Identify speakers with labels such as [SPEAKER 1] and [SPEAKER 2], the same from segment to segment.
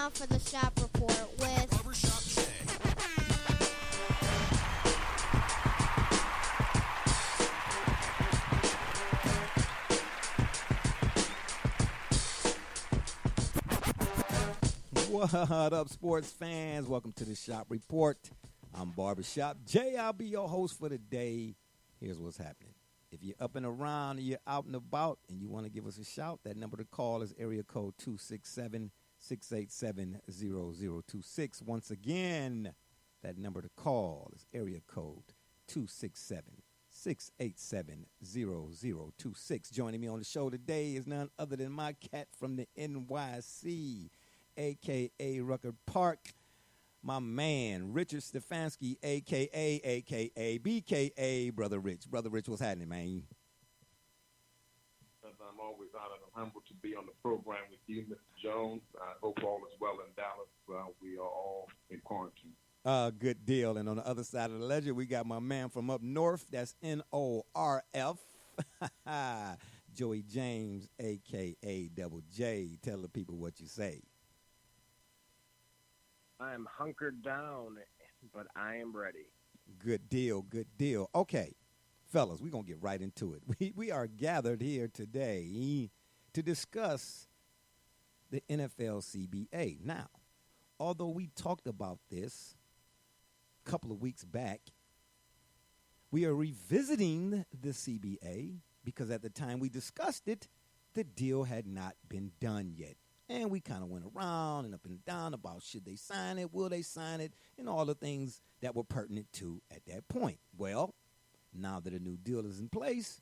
[SPEAKER 1] time for the Shop Report with
[SPEAKER 2] Barbershop Shay.
[SPEAKER 3] What up, sports fans? Welcome to the Shop Report. I'm Barbershop Jay. I'll be your host for the day. Here's what's happening. If you're up and around and you're out and about and you want to give us a shout, that number to call is area code 267-687-0026. Once again, that number to call is area code 267-687-0026. Joining me on the show today is none other than my cat from the NYC, a.k.a. Rucker Park, my man, Richard Stefanski, a.k.a. BKA, Brother Rich. Brother Rich, what's happening, man?
[SPEAKER 4] I'm always honored and humbled to be on the program with you, Mr. Jones. I hope all is well in Dallas. We are all in quarantine.
[SPEAKER 3] Good deal. And on the other side of the ledger, we got my man from up north. That's NORF, Joey James, a.k.a. Double J. Tell the people what you say.
[SPEAKER 5] I'm hunkered down, but I am ready.
[SPEAKER 3] Good deal, good deal. Okay, fellas, we're going to get right into it. We are gathered here today to discuss the NFL CBA. Now, although we talked about this a couple of weeks back, we are revisiting the CBA because at the time we discussed it, the deal had not been done yet. And we kind of went around and up and down about should they sign it, will they sign it, and all the things that were pertinent to at that point. Well, now that a new deal is in place,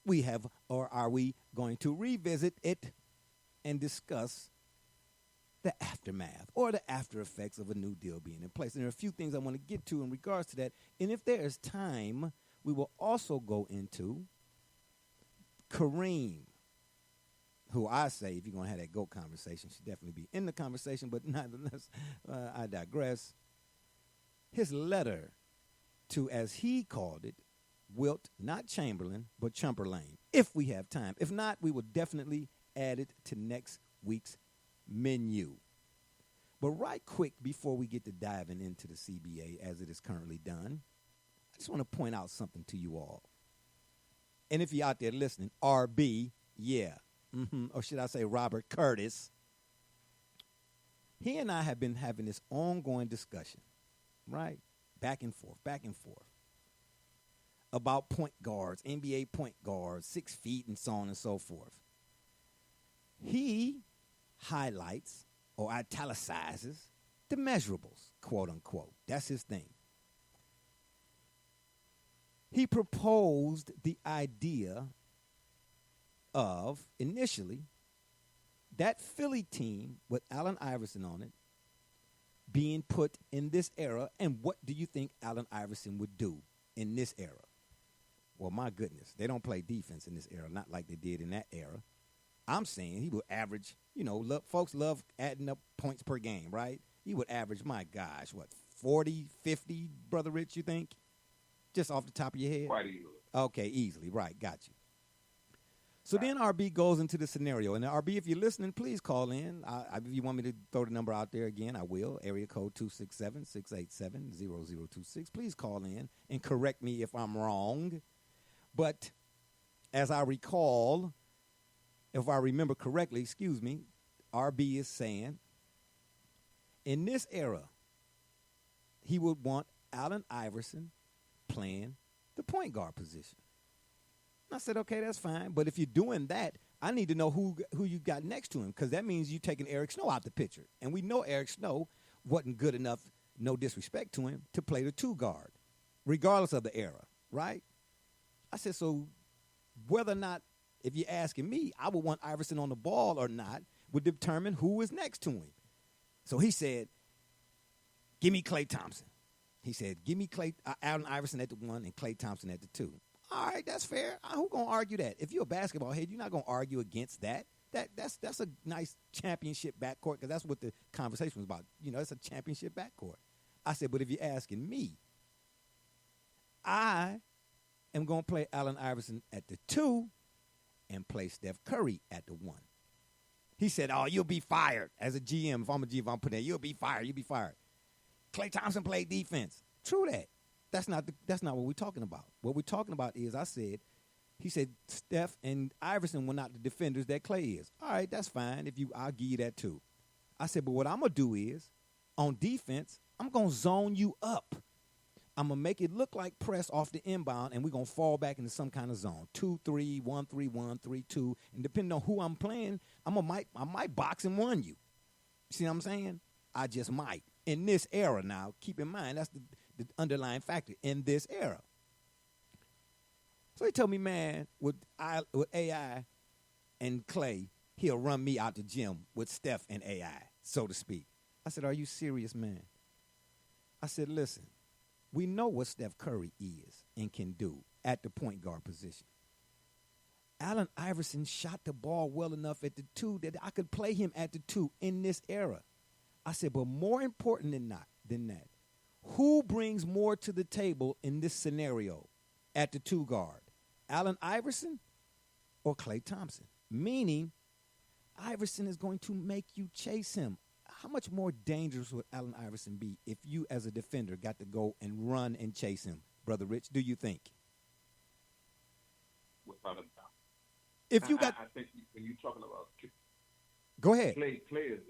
[SPEAKER 3] we have, or are we going to revisit it and discuss the aftermath or the after effects of a new deal being in place? And there are a few things I want to get to in regards to that. And if there is time, we will also go into Kareem, who I say, if you're going to have that GOAT conversation, should definitely be in the conversation, but nonetheless, I digress. His letter to, as he called it, Wilt, not Chamberlain, but Chumperlane, if we have time. If not, we will definitely add it to next week's menu. But right quick, before we get to diving into the CBA as it is currently done, I just want to point out something to you all. And if you're out there listening, RB, yeah. Or should I say Robert Curtis, he and I have been having this ongoing discussion, right? Back and forth, about point guards, NBA point guards, 6 feet and so on and so forth. He highlights or italicizes the measurables, quote unquote. That's his thing. He proposed the idea of, initially, that Philly team with Allen Iverson on it being put in this era, and what do you think Allen Iverson would do in this era? Well, my goodness, they don't play defense in this era, not like they did in that era. I'm saying he would average, folks love adding up points per game, right? He would average, my gosh, 40, 50, Brother Rich, you think? Just off the top of your head?
[SPEAKER 4] Quite easily.
[SPEAKER 3] Okay, easily, right, got you. So then RB goes into the scenario. And RB, if you're listening, please call in. If you want me to throw the number out there again, I will. Area code 267-687-0026. Please call in and correct me if I'm wrong. But as I recall, if I remember correctly, RB is saying in this era, he would want Allen Iverson playing the point guard position. I said, okay, that's fine. But if you're doing that, I need to know who you got next to him, because that means you're taking Eric Snow out the picture. And we know Eric Snow wasn't good enough, no disrespect to him, to play the 2 guard, regardless of the era, right? I said, so whether or not, if you're asking me, I would want Iverson on the ball or not would determine who is next to him. So he said, give me Klay Thompson. He said, give me Allen Iverson at the 1 and Klay Thompson at the 2. All right, that's fair. Who's going to argue that? If you're a basketball head, you're not going to argue against that. That's a nice championship backcourt, because that's what the conversation was about. It's a championship backcourt. I said, but if you're asking me, I am going to play Allen Iverson at the 2 and play Steph Curry at the 1. He said, "Oh, you'll be fired as a GM. If I'm a GM, I'm putting that. You'll be fired. You'll be fired." Klay Thompson played defense. True that. That's not what we're talking about. What we're talking about is, he said Steph and Iverson were not the defenders that Klay is. All right, that's fine. I'll give you that too. I said, but what I'm gonna do is, on defense, I'm gonna zone you up. I'm gonna make it look like press off the inbound, and we're gonna fall back into some kind of zone. 2-3, 1-3-1, 3-2, and depending on who I'm playing, I might box and run you. See what I'm saying? I just might. In this era now, keep in mind, that's the underlying factor in this era. So he told me, man, with AI and Klay, he'll run me out the gym with Steph and AI, so to speak. I said, are you serious, man? I said, listen, we know what Steph Curry is and can do at the point guard position. Allen Iverson shot the ball well enough at the 2 that I could play him at the 2 in this era. I said, but more important than that, who brings more to the table in this scenario at the 2 guard? Allen Iverson or Klay Thompson? Meaning, Iverson is going to make you chase him. How much more dangerous would Allen Iverson be if you, as a defender, got to go and run and chase him? Brother Rich, do you think?
[SPEAKER 4] Without a doubt.
[SPEAKER 3] If you got,
[SPEAKER 4] I think when you're talking about
[SPEAKER 3] go ahead.
[SPEAKER 4] Klay is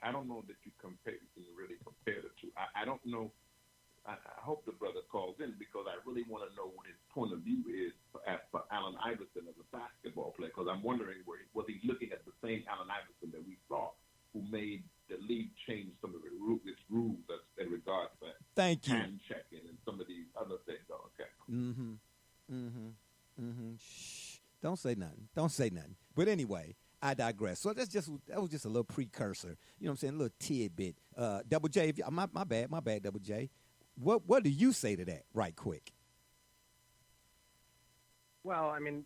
[SPEAKER 4] I don't know that you can really compare the two. I don't know. I hope the brother calls in because I really want to know what his point of view is for Allen Iverson as a basketball player, because I'm wondering was he looking at the same Allen Iverson that we saw, who made the league change some of its rules in regards to hand checking and some of these other things. Okay.
[SPEAKER 3] Shh. Don't say nothing. But anyway, I digress. So that was just a little precursor. You know what I'm saying? A little tidbit. Double J, my bad, Double J. What do you say to that, right quick?
[SPEAKER 5] Well, I mean,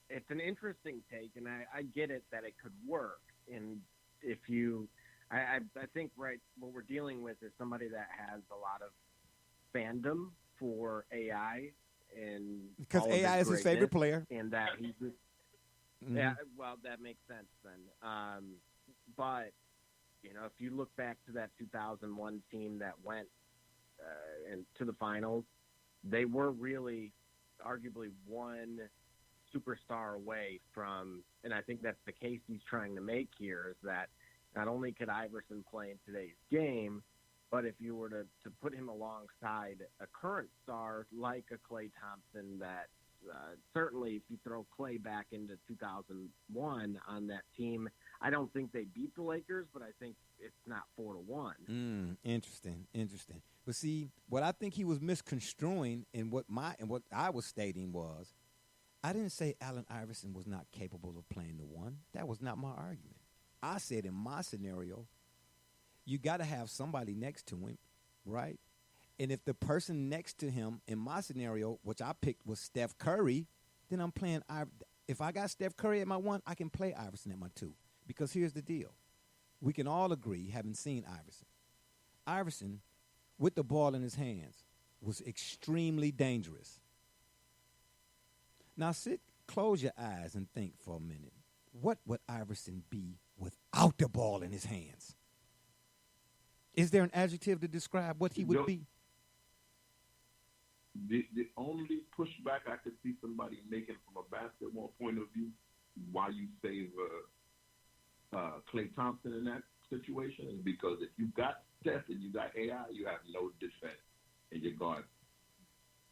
[SPEAKER 5] it's an interesting take, and I get it that it could work. And if you, I think, right, what we're dealing with is somebody that has a lot of fandom for AI, and
[SPEAKER 3] because AI is his favorite player,
[SPEAKER 5] and that he's just, yeah, well, that makes sense then. But you know, if you look back to that 2001 team that went to the finals, they were really arguably one superstar away from, and I think that's the case he's trying to make here, is that not only could Iverson play in today's game, but if you were to put him alongside a current star like a Klay Thompson, that certainly if you throw Klay back into 2001 on that team, I don't think they beat the Lakers, but I think it's not 4-1.
[SPEAKER 3] Interesting. But see, what I think he was misconstruing in what I was stating was, I didn't say Allen Iverson was not capable of playing the 1. That was not my argument. I said in my scenario, you got to have somebody next to him, right? And if the person next to him in my scenario, which I picked, was Steph Curry, then I'm playing. If I got Steph Curry at my 1, I can play Iverson at my 2. Because here's the deal. We can all agree, having seen Iverson, with the ball in his hands, was extremely dangerous. Now close your eyes and think for a minute. What would Iverson be without the ball in his hands? Is there an adjective to describe what he would be?
[SPEAKER 4] The only pushback I could see somebody making from a basketball point of view, why you save Klay Thompson in that situation, is because if you got Steph and you got AI, you have no defense in your guard.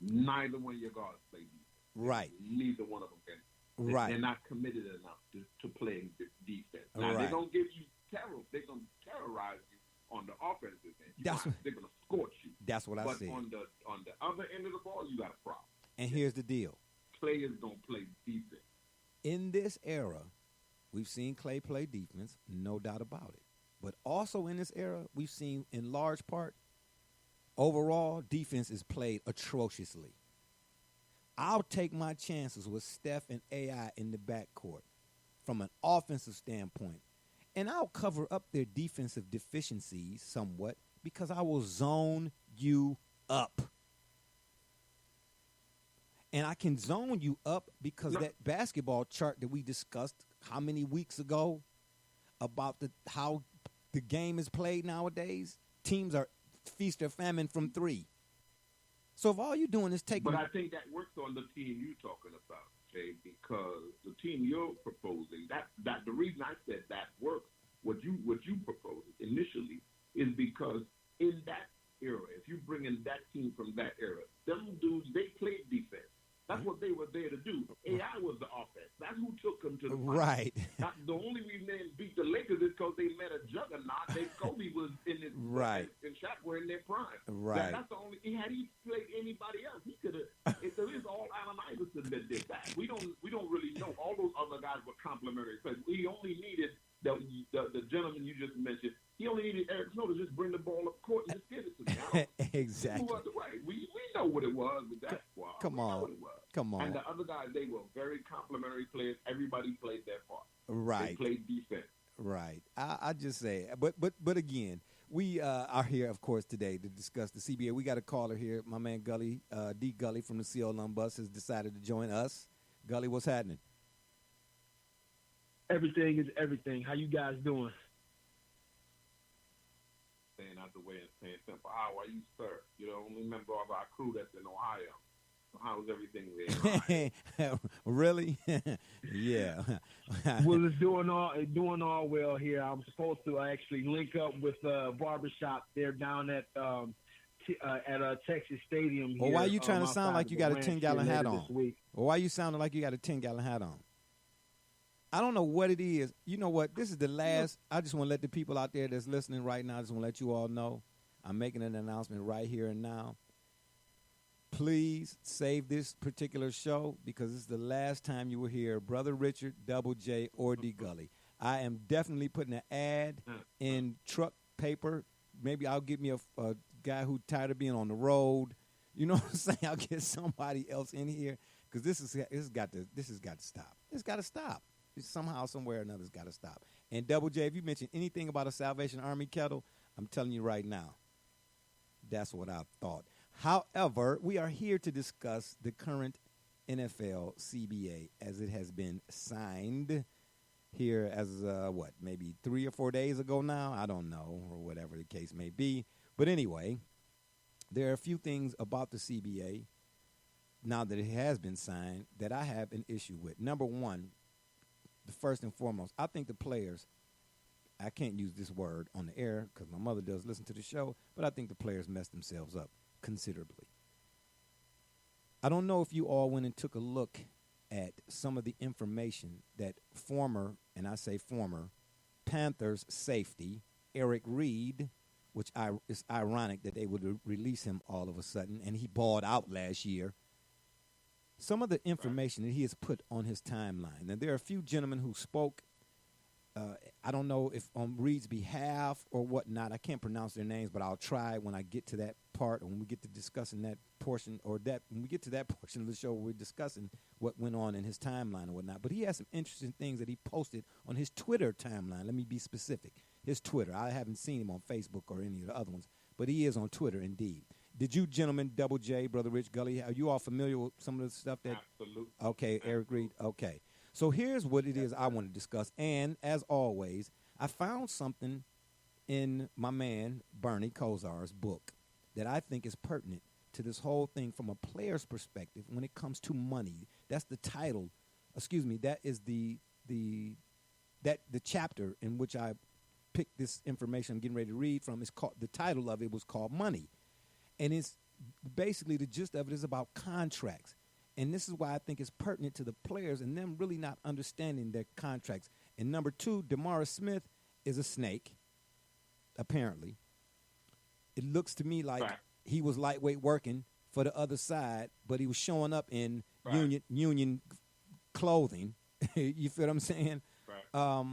[SPEAKER 4] Neither one of your guards play defense.
[SPEAKER 3] Right.
[SPEAKER 4] Neither one of them can.
[SPEAKER 3] Right.
[SPEAKER 4] They're not committed enough to playing defense. Now, they're going to give you terror. They're going to terrorize you on the offensive end. They're going to scorch you.
[SPEAKER 3] That's what I said.
[SPEAKER 4] But on the other end of the ball, you got a problem.
[SPEAKER 3] And here's the deal.
[SPEAKER 4] Klay is going to play defense.
[SPEAKER 3] In this era, we've seen Klay play defense, no doubt about it. But also in this era, we've seen, in large part, overall, defense is played atrociously. I'll take my chances with Steph and AI in the backcourt from an offensive standpoint. And I'll cover up their defensive deficiencies somewhat because I will zone you up. And I can zone you up because that basketball chart that we discussed how many weeks ago about how the game is played nowadays? Teams are feast or famine from three. So if all you're doing is taking...
[SPEAKER 4] But I think that works on the team you're talking about, Jay, because the team you're proposing, that the reason I said that works, what you proposed initially, is because in that era, if you bring in that team from that era, them dudes, they played defense. That's what they were there to do. AI was the offense. That's who took them to the finals.
[SPEAKER 3] Right.
[SPEAKER 4] The only reason they didn't beat the Lakers is because they met a juggernaut. Kobe was in his
[SPEAKER 3] right,
[SPEAKER 4] and Shaq were in their prime.
[SPEAKER 3] Right.
[SPEAKER 4] That's the only. Had he played anybody else, he could have. It is all Allen Iverson that did that. We don't really know. All those other guys were complimentary players. We only needed the gentleman you just mentioned. He only needed Eric Snow to just bring the ball up court and just give it to me.
[SPEAKER 3] Exactly.
[SPEAKER 4] Move out the way. We know what it was with that squad.
[SPEAKER 3] Come on.
[SPEAKER 4] And the other guys, they were very complimentary players. Everybody played their part.
[SPEAKER 3] Right.
[SPEAKER 4] They played defense.
[SPEAKER 3] Right. I just say, but again, we are here, of course, today to discuss the CBA. We got a caller here. My man Gully, D. Gully from the CO Lum Bus has decided to join us. Gully, what's happening?
[SPEAKER 2] Everything is everything. How you guys doing?
[SPEAKER 4] Staying out the way and saying simple. How are you, sir? You're the only member of our crew that's in Ohio. So how's everything there?
[SPEAKER 3] Really? Yeah.
[SPEAKER 2] Well, it's doing all well here. I'm supposed to actually link up with Barbershop. They're down at Texas Stadium here.
[SPEAKER 3] Well, why are you trying to sound like you got a 10-gallon hat on?
[SPEAKER 2] Well,
[SPEAKER 3] why are you sounding like you got a 10-gallon hat on? I don't know what it is. You know what? This is the last. I just want to let the people out there that's listening right now, I just want to let you all know I'm making an announcement right here and now. Please save this particular show because this is the last time you will hear Brother Richard, Double J, or D. Gully. I am definitely putting an ad in truck paper. Maybe I'll get me a guy who's tired of being on the road. You know what I'm saying? I'll get somebody else in here because this has got to stop. It's got to stop. Somehow, somewhere or another, it's got to stop. And Double J, if you mention anything about a Salvation Army kettle, I'm telling you right now, that's what I thought. However, we are here to discuss the current NFL CBA as it has been signed here as, maybe 3 or 4 days ago now? I don't know, or whatever the case may be. But anyway, there are a few things about the CBA, now that it has been signed, that I have an issue with. Number one, the first and foremost, I think the players, I can't use this word on the air because my mother does listen to the show, but I think the players messed themselves up considerably. I don't know if you all went and took a look at some of the information that former, and I say former, Panthers safety, Eric Reed, which is ironic that they would release him all of a sudden, and he balled out last year. Some of the information that he has put on his timeline. And there are a few gentlemen who spoke, I don't know if on Reed's behalf or whatnot. I can't pronounce their names, but I'll try when I get to that part, or when we get to discussing that portion, when we get to that portion of the show where we're discussing what went on in his timeline and whatnot. But he has some interesting things that he posted on his Twitter timeline. Let me be specific. His Twitter. I haven't seen him on Facebook or any of the other ones, but he is on Twitter indeed. Did you gentlemen, Double J, Brother Rich, Gully, are you all familiar with some of the stuff that?
[SPEAKER 4] Absolutely.
[SPEAKER 3] Okay, Eric Reed. Okay. So here's what it is I want to discuss. And as always, I found something in my man, Bernie Kosar's book that I think is pertinent to this whole thing from a player's perspective when it comes to money. That's the title. That is the chapter in which I picked this information I'm getting ready to read from. It's called, the title of it was called Money. And it's basically, the gist of it is about contracts. And this is why I think it's pertinent to the players and them really not understanding their contracts. And number two, DeMaurice Smith is a snake, apparently. It looks to me like he was lightweight working for the other side, but he was showing up in union clothing. You feel what I'm saying?
[SPEAKER 4] Right.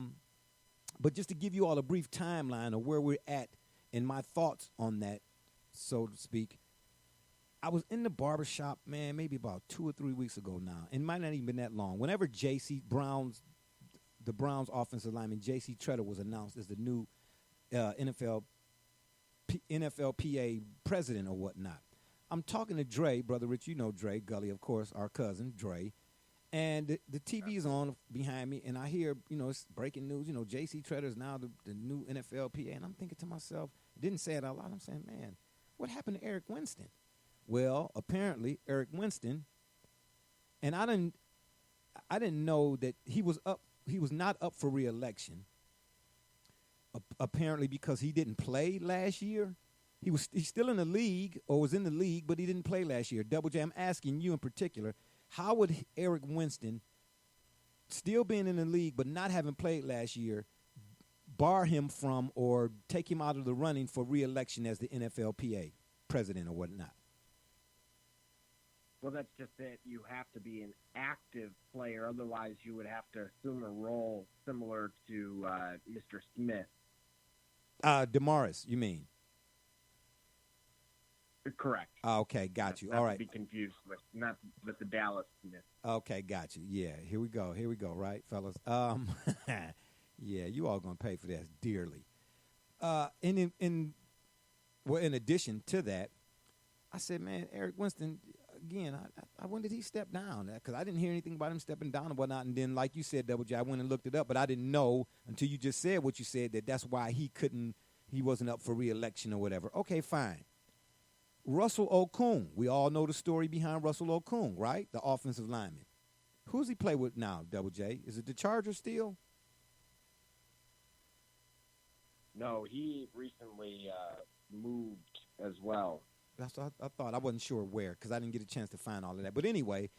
[SPEAKER 3] But just to give you all a brief timeline of where we're at and my thoughts on that, so to speak, I was in the barbershop, man, maybe about 2 or 3 weeks ago now. It might not even been that long. Whenever the Browns offensive lineman, J.C. Tretter, was announced as the new NFLPA president or whatnot, I'm talking to Dre, Brother Rich, you know Dre, Gully, of course, our cousin, Dre. And the TV is on behind me, and I hear, it's breaking news. J.C. Tretter is now the new NFLPA. And I'm thinking to myself, didn't say it out loud. I'm saying, man, what happened to Eric Winston? Well, apparently Eric Winston, and I didn't know that he was not up for re-election. Apparently because he didn't play last year. He's still in the league, or was in the league, but he didn't play last year. Double J, I'm asking you in particular, how would Eric Winston, still being in the league but not having played last year, bar him from or take him out of the running for re-election as the NFLPA president or whatnot?
[SPEAKER 5] Well, that's just it. You have to be an active player. Otherwise, you would have to assume a role similar to Mr. Smith.
[SPEAKER 3] DeMaris, you mean?
[SPEAKER 5] Correct.
[SPEAKER 3] Okay, got you.
[SPEAKER 5] Not
[SPEAKER 3] All
[SPEAKER 5] to
[SPEAKER 3] right.
[SPEAKER 5] be confused with the Dallas Smith.
[SPEAKER 3] Okay, got you. Yeah, here we go, right, fellas? Yeah, you all gonna pay for this dearly. In addition to that, I said, man, Eric Winston, again, when did he step down? Because I didn't hear anything about him stepping down and whatnot. And then, like you said, Double J, I went and looked it up, but I didn't know until you just said what you said, that's why he wasn't up for re-election or whatever. Okay, fine. Russell Okung. We all know the story behind Russell Okung, right? The offensive lineman. Who's he play with now, Double J? Is it the Chargers still?
[SPEAKER 5] No, he recently moved as well.
[SPEAKER 3] That's what I thought. I wasn't sure where because I didn't get a chance to find all of that. But anyway,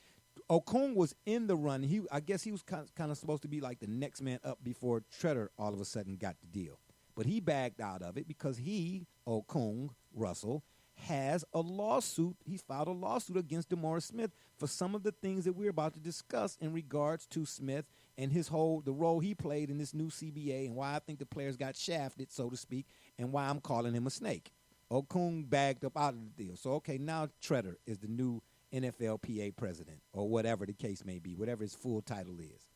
[SPEAKER 3] Okung was in the run. I guess he was kind of supposed to be like the next man up before Tretter all of a sudden got the deal. But he backed out of it because Okung, Russell, has a lawsuit. He's filed a lawsuit against DeMaurice Smith for some of the things that we're about to discuss in regards to Smith and the role he played in this new CBA and why I think the players got shafted, so to speak, and why I'm calling him a snake. Okung bagged up out of the deal. So, okay, now Tretter is the new NFLPA president or whatever the case may be, whatever his full title is.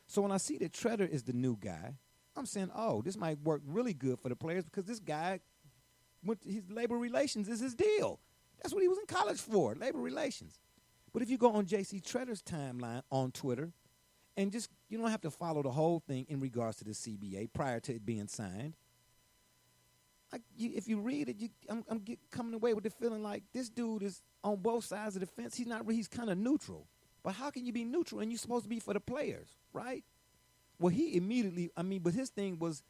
[SPEAKER 3] So when I see that Tretter is the new guy, I'm saying, oh, this might work really good for the players because this guy, his labor relations is his deal. That's what he was in college for, labor relations. But if you go on J.C. Tretter's timeline on Twitter and you don't have to follow the whole thing in regards to the CBA prior to it being signed. If you read it, I'm coming away with the feeling like this dude is on both sides of the fence. He's kind of neutral. But how can you be neutral and you're supposed to be for the players, right? Well, he immediately, but his thing was,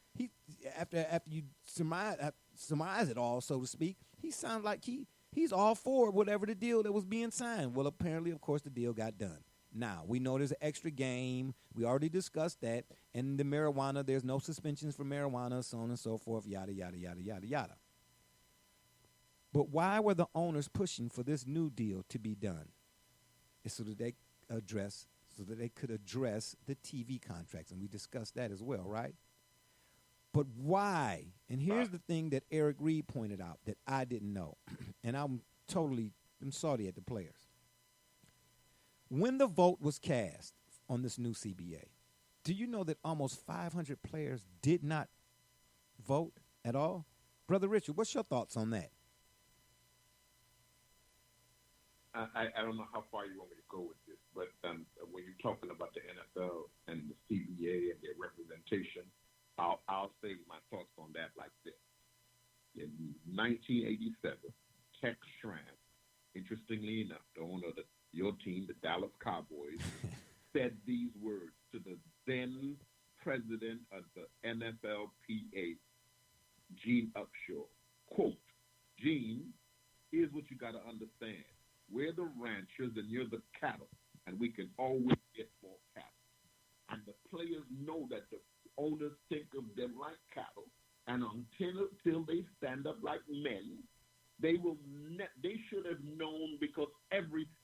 [SPEAKER 3] after you surmise it all, so to speak, he sounded like he's all for whatever the deal that was being signed. Well, apparently, of course, the deal got done. Now, we know there's an extra game. We already discussed that. And the marijuana, there's no suspensions for marijuana, so on and so forth, yada, yada, yada, yada, yada. But why were the owners pushing for this new deal to be done? It's so that they could address the TV contracts. And we discussed that as well, right? But why? And here's the thing that Eric Reed pointed out that I didn't know. And I'm salty at the players. When the vote was cast on this new CBA, do you know that almost 500 players did not vote at all? Brother Richard, what's your thoughts on that?
[SPEAKER 4] I don't know how far you want me to go with this, but when you're talking about the NFL and the CBA and their representation, I'll say my thoughts on that like this. In 1987, Tex Schramm, interestingly enough, the owner of your team, the Dallas Cowboys, said these words to the then president of the NFLPA, Gene Upshaw. Quote, Gene, here's what you got to understand. We're the ranchers and you're the cattle, and we can always get more cattle. And the players know that the owners think of them like cattle, and until they stand up like men, they should have known because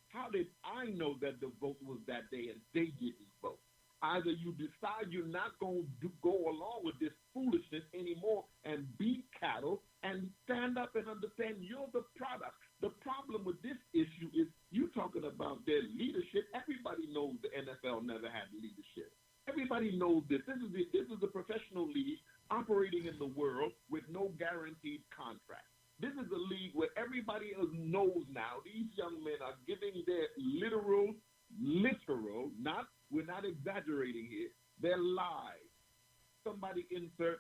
[SPEAKER 4] how did I know that the vote was that day and they didn't vote? Either you decide you're not going to go along with this foolishness anymore and be cattle and stand up and understand you're the product. The problem with this issue is you talking about their leadership. Everybody knows the NFL never had leadership. Everybody knows this. This is a professional league operating in the world with no guaranteed contract. This is a league where everybody else knows now these young men are giving their literal literal. We're not exaggerating here. They're lies. Somebody insert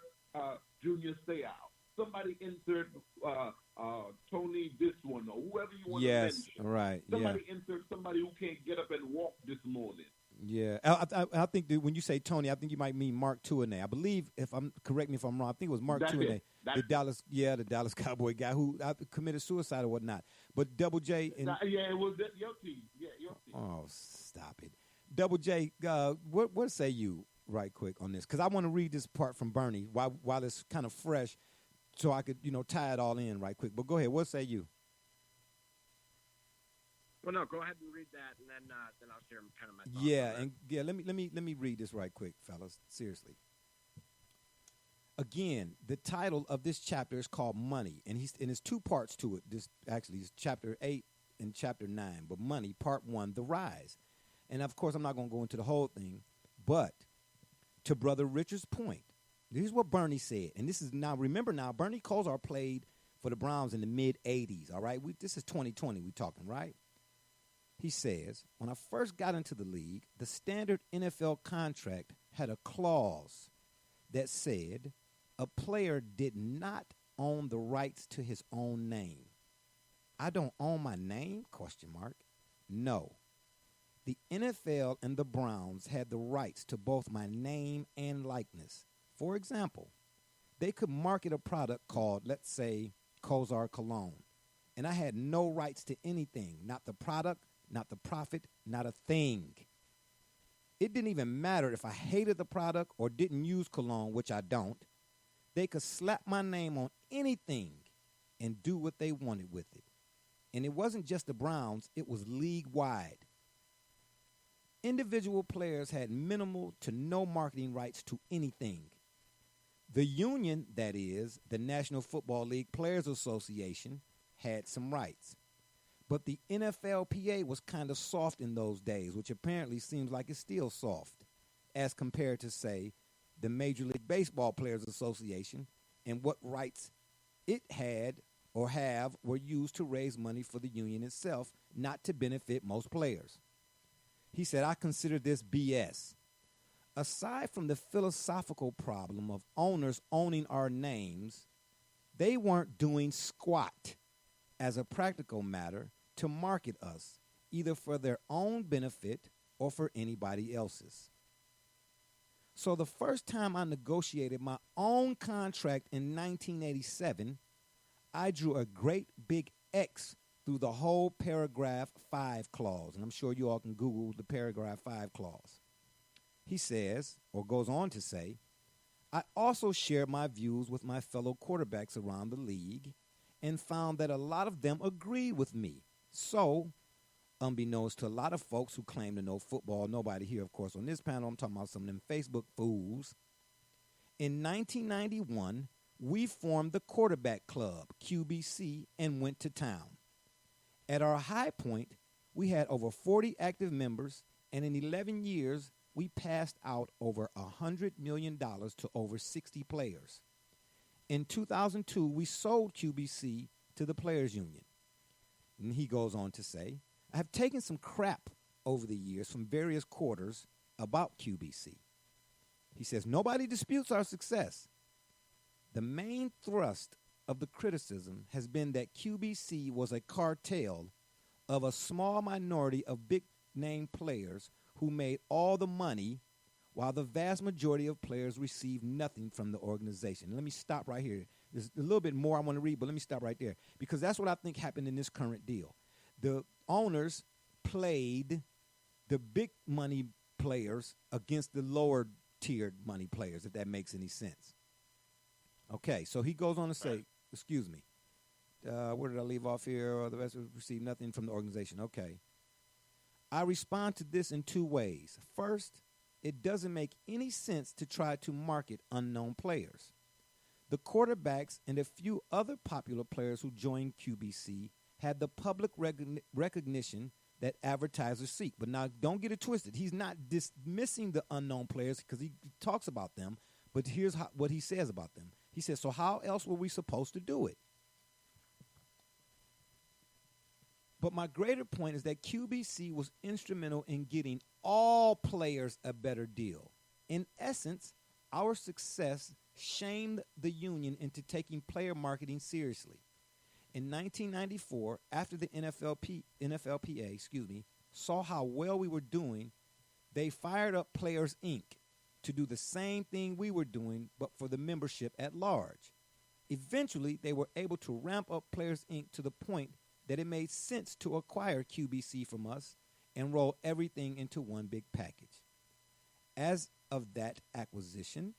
[SPEAKER 4] Junior Seau. Somebody insert Tony this one or whoever you want to mention.
[SPEAKER 3] Yes, right.
[SPEAKER 4] Somebody insert somebody who can't get up and walk this morning.
[SPEAKER 3] Yeah, I think that when you say Tony, I think you might mean Mark Tuinei. I believe, correct me if I'm wrong, I think it was Mark Tuinei, the Dallas Cowboy guy who committed suicide or whatnot. But Double J,
[SPEAKER 4] it was your team. Yeah, your team.
[SPEAKER 3] Oh, stop it, Double J. What say you right quick on this? Because I want to read this part from Bernie while it's kind of fresh, so I could tie it all in right quick. But go ahead. What say you?
[SPEAKER 5] Well, no, go ahead and read that, and then I'll share kind of my thoughts.
[SPEAKER 3] Yeah, let me read this right quick, fellas. Seriously. Again, the title of this chapter is called Money, and there's two parts to it. This actually is chapter 8 and chapter 9, but Money, part 1, the rise. And of course, I'm not going to go into the whole thing, but to Brother Richard's point, this is what Bernie said, and this is remember Bernie Kosar played for the Browns in the mid '80s. All right, this is 2020. We talking, right? He says, when I first got into the league, the standard NFL contract had a clause that said a player did not own the rights to his own name. I don't own my name? ? No. The NFL and the Browns had the rights to both my name and likeness. For example, they could market a product called, let's say, Kosar Cologne, and I had no rights to anything, not the product, not the profit, not a thing. It didn't even matter if I hated the product or didn't use cologne, which I don't. They could slap my name on anything and do what they wanted with it. And it wasn't just the Browns, it was league-wide. Individual players had minimal to no marketing rights to anything. The union, that is, the National Football League Players Association, had some rights. But the NFLPA was kind of soft in those days, which apparently seems like it's still soft, as compared to, say, the Major League Baseball Players Association and what rights it had or have were used to raise money for the union itself, not to benefit most players. He said, I consider this BS. Aside from the philosophical problem of owners owning our names, they weren't doing squat as a practical matter to market us, either for their own benefit or for anybody else's. So the first time I negotiated my own contract in 1987, I drew a great big X through the whole paragraph 5 clause. And I'm sure you all can Google the paragraph 5 clause. He says, or goes on to say, I also shared my views with my fellow quarterbacks around the league and found that a lot of them agreed with me. So, unbeknownst to a lot of folks who claim to know football, nobody here, of course, on this panel, I'm talking about some of them Facebook fools. In 1991, we formed the Quarterback Club, QBC, and went to town. At our high point, we had over 40 active members, and in 11 years, we passed out over $100 million to over 60 players. In 2002, we sold QBC to the Players Union. And he goes on to say, I have taken some crap over the years from various quarters about QBC. He says, nobody disputes our success. The main thrust of the criticism has been that QBC was a cartel of a small minority of big-name players who made all the money while the vast majority of players received nothing from the organization. Let me stop right here. There's a little bit more I want to read, but let me stop right there because that's what I think happened in this current deal. The owners played the big money players against the lower tiered money players, if that makes any sense. Okay, so he goes on to say, excuse me, where did I leave off here? The rest received nothing from the organization. Okay. I respond to this in two ways. First, it doesn't make any sense to try to market unknown players. The quarterbacks and a few other popular players who joined QBC had the public recognition that advertisers seek. But now, don't get it twisted. He's not dismissing the unknown players because he talks about them, but here's what he says about them. He says, so how else were we supposed to do it? But my greater point is that QBC was instrumental in getting all players a better deal. In essence, our success shamed the union into taking player marketing seriously. In 1994, after the NFLPA, saw how well we were doing, they fired up Players Inc. to do the same thing we were doing, but for the membership at large. Eventually, they were able to ramp up Players Inc. to the point that it made sense to acquire QBC from us and roll everything into one big package. As of that acquisition,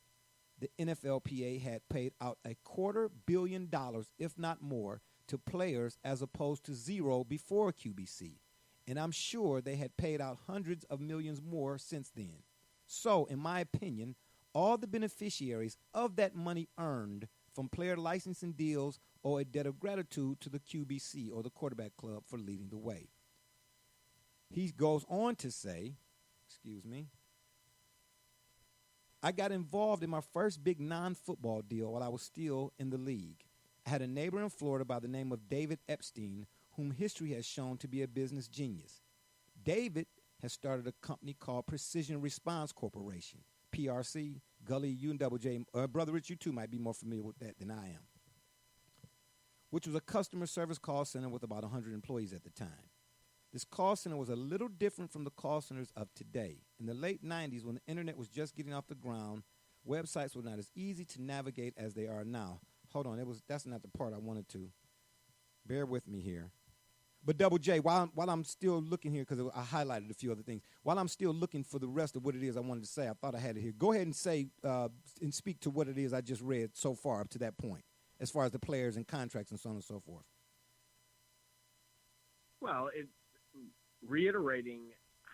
[SPEAKER 3] the NFLPA had paid out $250 million, if not more, to players as opposed to zero before QBC. And I'm sure they had paid out hundreds of millions more since then. So, in my opinion, all the beneficiaries of that money earned from player licensing deals owe a debt of gratitude to the QBC, or the quarterback club, for leading the way. He goes on to say, I got involved in my first big non-football deal while I was still in the league. I had a neighbor in Florida by the name of David Epstein, whom history has shown to be a business genius. David has started a company called Precision Response Corporation, PRC. Gully, you and Double J, Brother Rich, you too might be more familiar with that than I am, which was a customer service call center with about 100 employees at the time. This call center was a little different from the call centers of today. In the late 90s, when the internet was just getting off the ground, websites were not as easy to navigate as they are now. Hold on, that's not the part I wanted to. Bear with me here. But Double J, while I'm still looking here, because I highlighted a few other things, while I'm still looking for the rest of what it is I wanted to say, I thought I had it here. Go ahead and say and speak to what it is I just read so far up to that point, as far as the players and contracts and so on and so forth.
[SPEAKER 5] Well, it's reiterating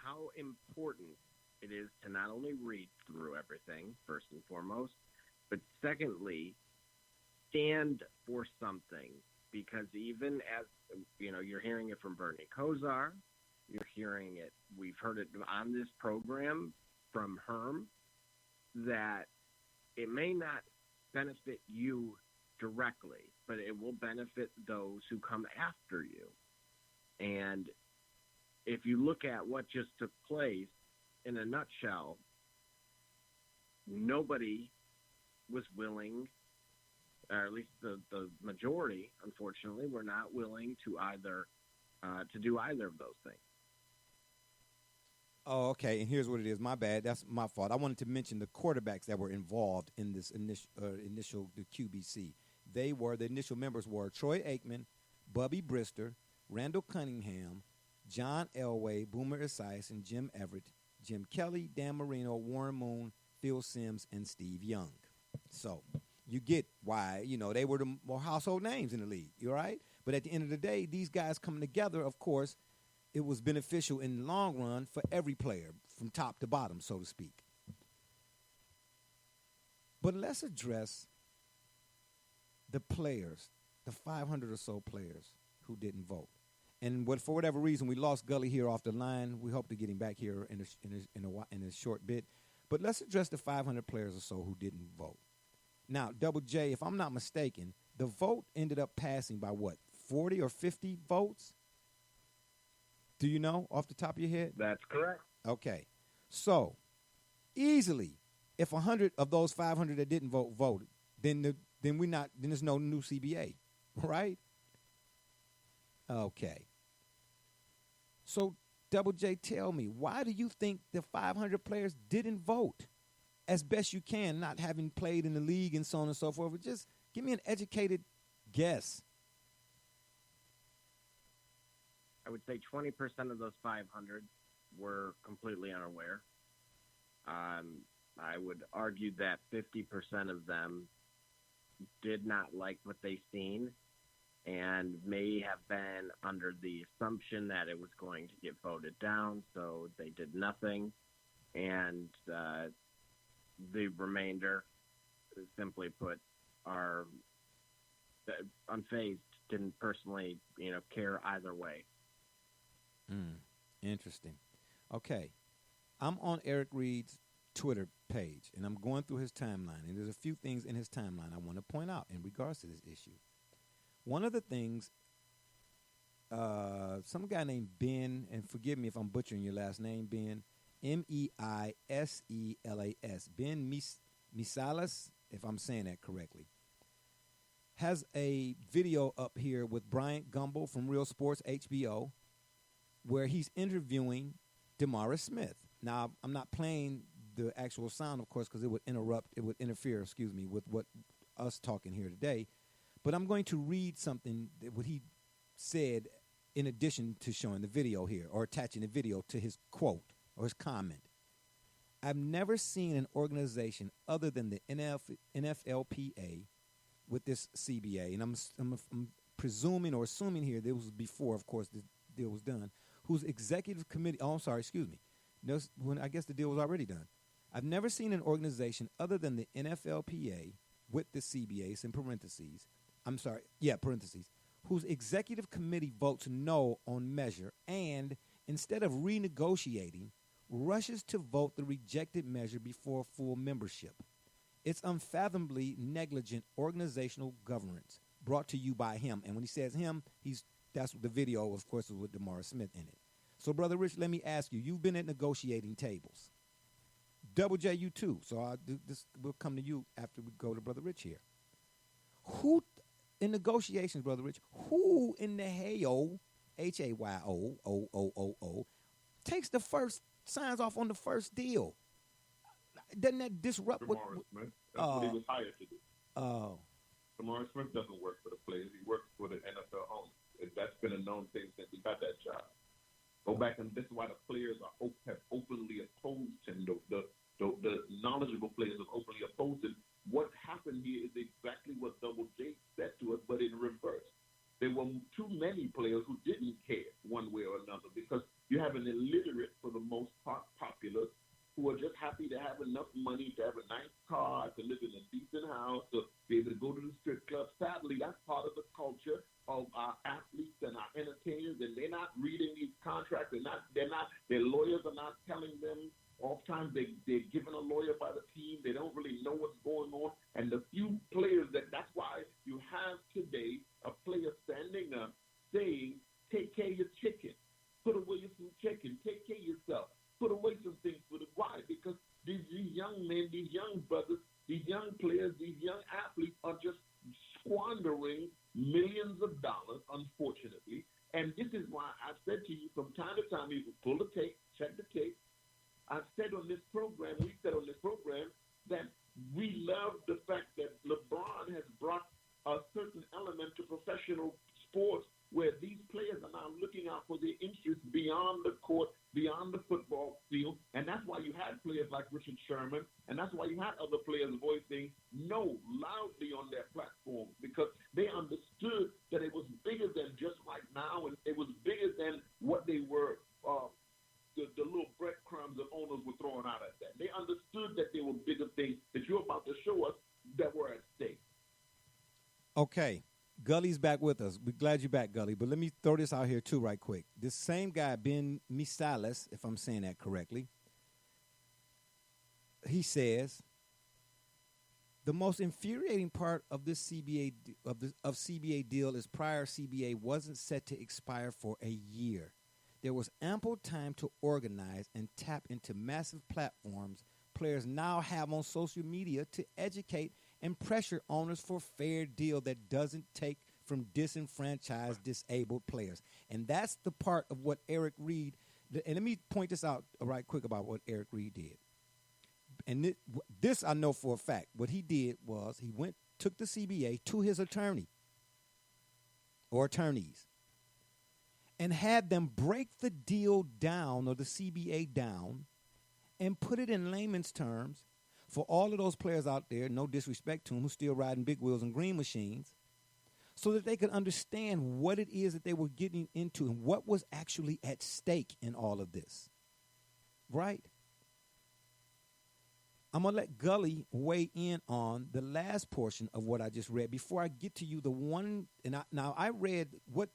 [SPEAKER 5] how important it is to not only read through everything, first and foremost, but secondly, stand for something. Because even as, you're hearing it from Bernie Kosar, you're hearing it, we've heard it on this program from Herm, that it may not benefit you directly, but it will benefit those who come after you. And if you look at what just took place in a nutshell, nobody was willing, or at least the majority, unfortunately, were not willing to to do either of those things.
[SPEAKER 3] Oh, okay. And here's what it is. My bad. That's my fault. I wanted to mention the quarterbacks that were involved in this initial the QBC. The initial members were Troy Aikman, Bubby Brister, Randall Cunningham, John Elway, Boomer Esiason, Jim Everett, Jim Kelly, Dan Marino, Warren Moon, Phil Simms, and Steve Young. So you get why, they were the more household names in the league, you all right? But at the end of the day, these guys coming together, of course, it was beneficial in the long run for every player from top to bottom, so to speak. But let's address the players, the 500 or so players who didn't vote. And for whatever reason, we lost Gully here off the line. We hope to get him back here in a short bit. But let's address the 500 players or so who didn't vote. Now, Double J, if I'm not mistaken, the vote ended up passing by what, 40 or 50 votes? Do you know off the top of your head?
[SPEAKER 5] That's correct.
[SPEAKER 3] Okay. So, easily, if 100 of those 500 that didn't vote voted, then there's no new CBA, right? Okay. So, Double J, tell me, why do you think the 500 players didn't vote? As best you can, not having played in the league and so on and so forth. But just give me an educated guess.
[SPEAKER 5] I would say 20% of those 500 were completely unaware. I would argue that 50% of them did not like what they seen and may have been under the assumption that it was going to get voted down, so they did nothing. And the remainder, simply put, are unfazed, didn't personally, care either way.
[SPEAKER 3] Interesting. Okay. I'm on Eric Reed's Twitter page, and I'm going through his timeline, and there's a few things in his timeline I want to point out in regards to this issue. One of the things, some guy named Ben, and forgive me if I'm butchering your last name, Ben, Meiselas, Ben Misalas, if I'm saying that correctly, has a video up here with Bryant Gumbel from Real Sports HBO where he's interviewing DeMaurice Smith. Now, I'm not playing the actual sound, of course, because it would interfere, with what us talking here today. But I'm going to read something, what he said in addition to showing the video here, or attaching the video to his quote or his comment. I've never seen an organization other than the NFLPA with this CBA, and I'm presuming or assuming here, this was before, of course, the deal was done, whose executive committee, I guess the deal was already done. I've never seen an organization other than the NFLPA with the CBA, it's in parentheses, whose executive committee votes no on measure and, instead of renegotiating, rushes to vote the rejected measure before full membership. It's unfathomably negligent organizational governance brought to you by him. And when he says him, that's the video, of course, is with DeMaurice Smith in it. So, Brother Rich, let me ask you, you've been at negotiating tables. Double J, you too. So we'll come to you after we go to Brother Rich here. Who, in negotiations, Brother Rich, who in the Hayo, Hayoo, takes the first, signs off on the first deal? Doesn't that disrupt what?
[SPEAKER 4] Smith. That's what he was hired to do.
[SPEAKER 3] Oh.
[SPEAKER 4] DeMaurice Smith doesn't work for the players. He works for the NFL owners. That's been a known thing since he got that job. Go back, and this is why the players have openly opposed him. The knowledgeable players have openly opposed him. What happened here is exactly what Double J said to us, but in reverse. There were too many players who didn't care one way or another, because you have an illiterate, for the most part, populace, who are just happy to have enough money to have a nice car, to live in a decent house, to be able to go to the strip club. Sadly, that's part of the culture of our athletes and our entertainers, and they're not reading these contracts. Their lawyers are not telling them. Oftentimes they're given a lawyer by the team. They don't really know what's going on. And the few players that's why you have today a player standing up saying, take care of your chicken. Put away some chicken. Take care of yourself. Put away some things for the why? Because these young men, these young brothers, these young players, these young athletes are just squandering millions of dollars, unfortunately. And this is why I've said to you from time to time, you can pull the tape, check the tape. I've said on this program, that we love the fact that LeBron has brought a certain element to professional sports where these players are now looking out for their interests beyond the court, beyond the football field. And that's why you had players like Richard Sherman, and that's why you had other players voicing no loudly on their platform, because they understood that it was bigger than just right now, and it was bigger than what they were, the little breadcrumbs that owners were throwing out at them. They understood that there were bigger things that you're about to show us that were at stake.
[SPEAKER 3] Okay. Gully's back with us. We're glad you're back, Gully. But let me throw this out here, too, right quick. This same guy, Ben Misalas, if I'm saying that correctly, he says, the most infuriating part of this CBA CBA deal is prior CBA wasn't set to expire for a year. There was ample time to organize and tap into massive platforms players now have on social media to educate and pressure owners for fair deal that doesn't take from disenfranchised, disabled players. And that's the part of what Eric Reed, and let me point this out right quick about what Eric Reed did. And this I know for a fact. What he did was he took the CBA to his attorney or attorneys and had them break the deal down, or the CBA down, and put it in layman's terms for all of those players out there, no disrespect to them, who still riding big wheels and green machines, so that they could understand what it is that they were getting into and what was actually at stake in all of this. Right? I'm going to let Gully weigh in on the last portion of what I just read before I get to you the one. And I read what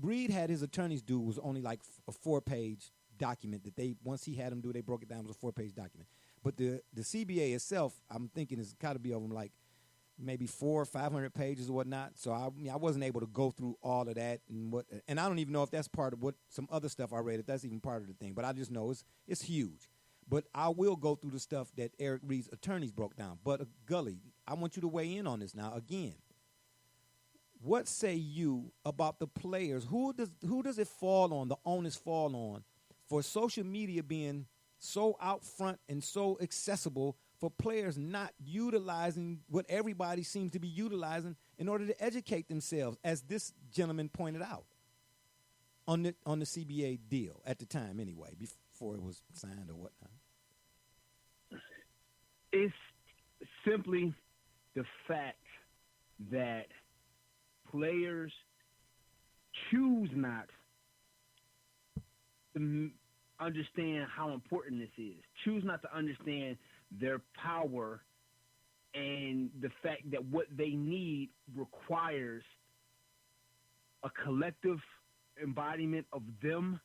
[SPEAKER 3] Reed had his attorneys do was only like a 4-page document that once he had them do, they broke it down. It was a 4-page document. But the CBA itself, I'm thinking, has got to be over like maybe 400 or 500 pages or whatnot. So I wasn't able to go through all of that and I don't even know if that's part of what some other stuff I read, if that's even part of the thing. But I just know it's huge. But I will go through the stuff that Eric Reed's attorneys broke down. But Gully, I want you to weigh in on this now again. What say you about the players? Who does it fall on, the onus fall on, for social media being so out front and so accessible for players not utilizing what everybody seems to be utilizing in order to educate themselves, as this gentleman pointed out on the CBA deal at the time anyway, before it was signed or whatnot?
[SPEAKER 2] It's simply the fact that players choose not to understand how important this is, choose not to understand their power and the fact that what they need requires a collective embodiment of them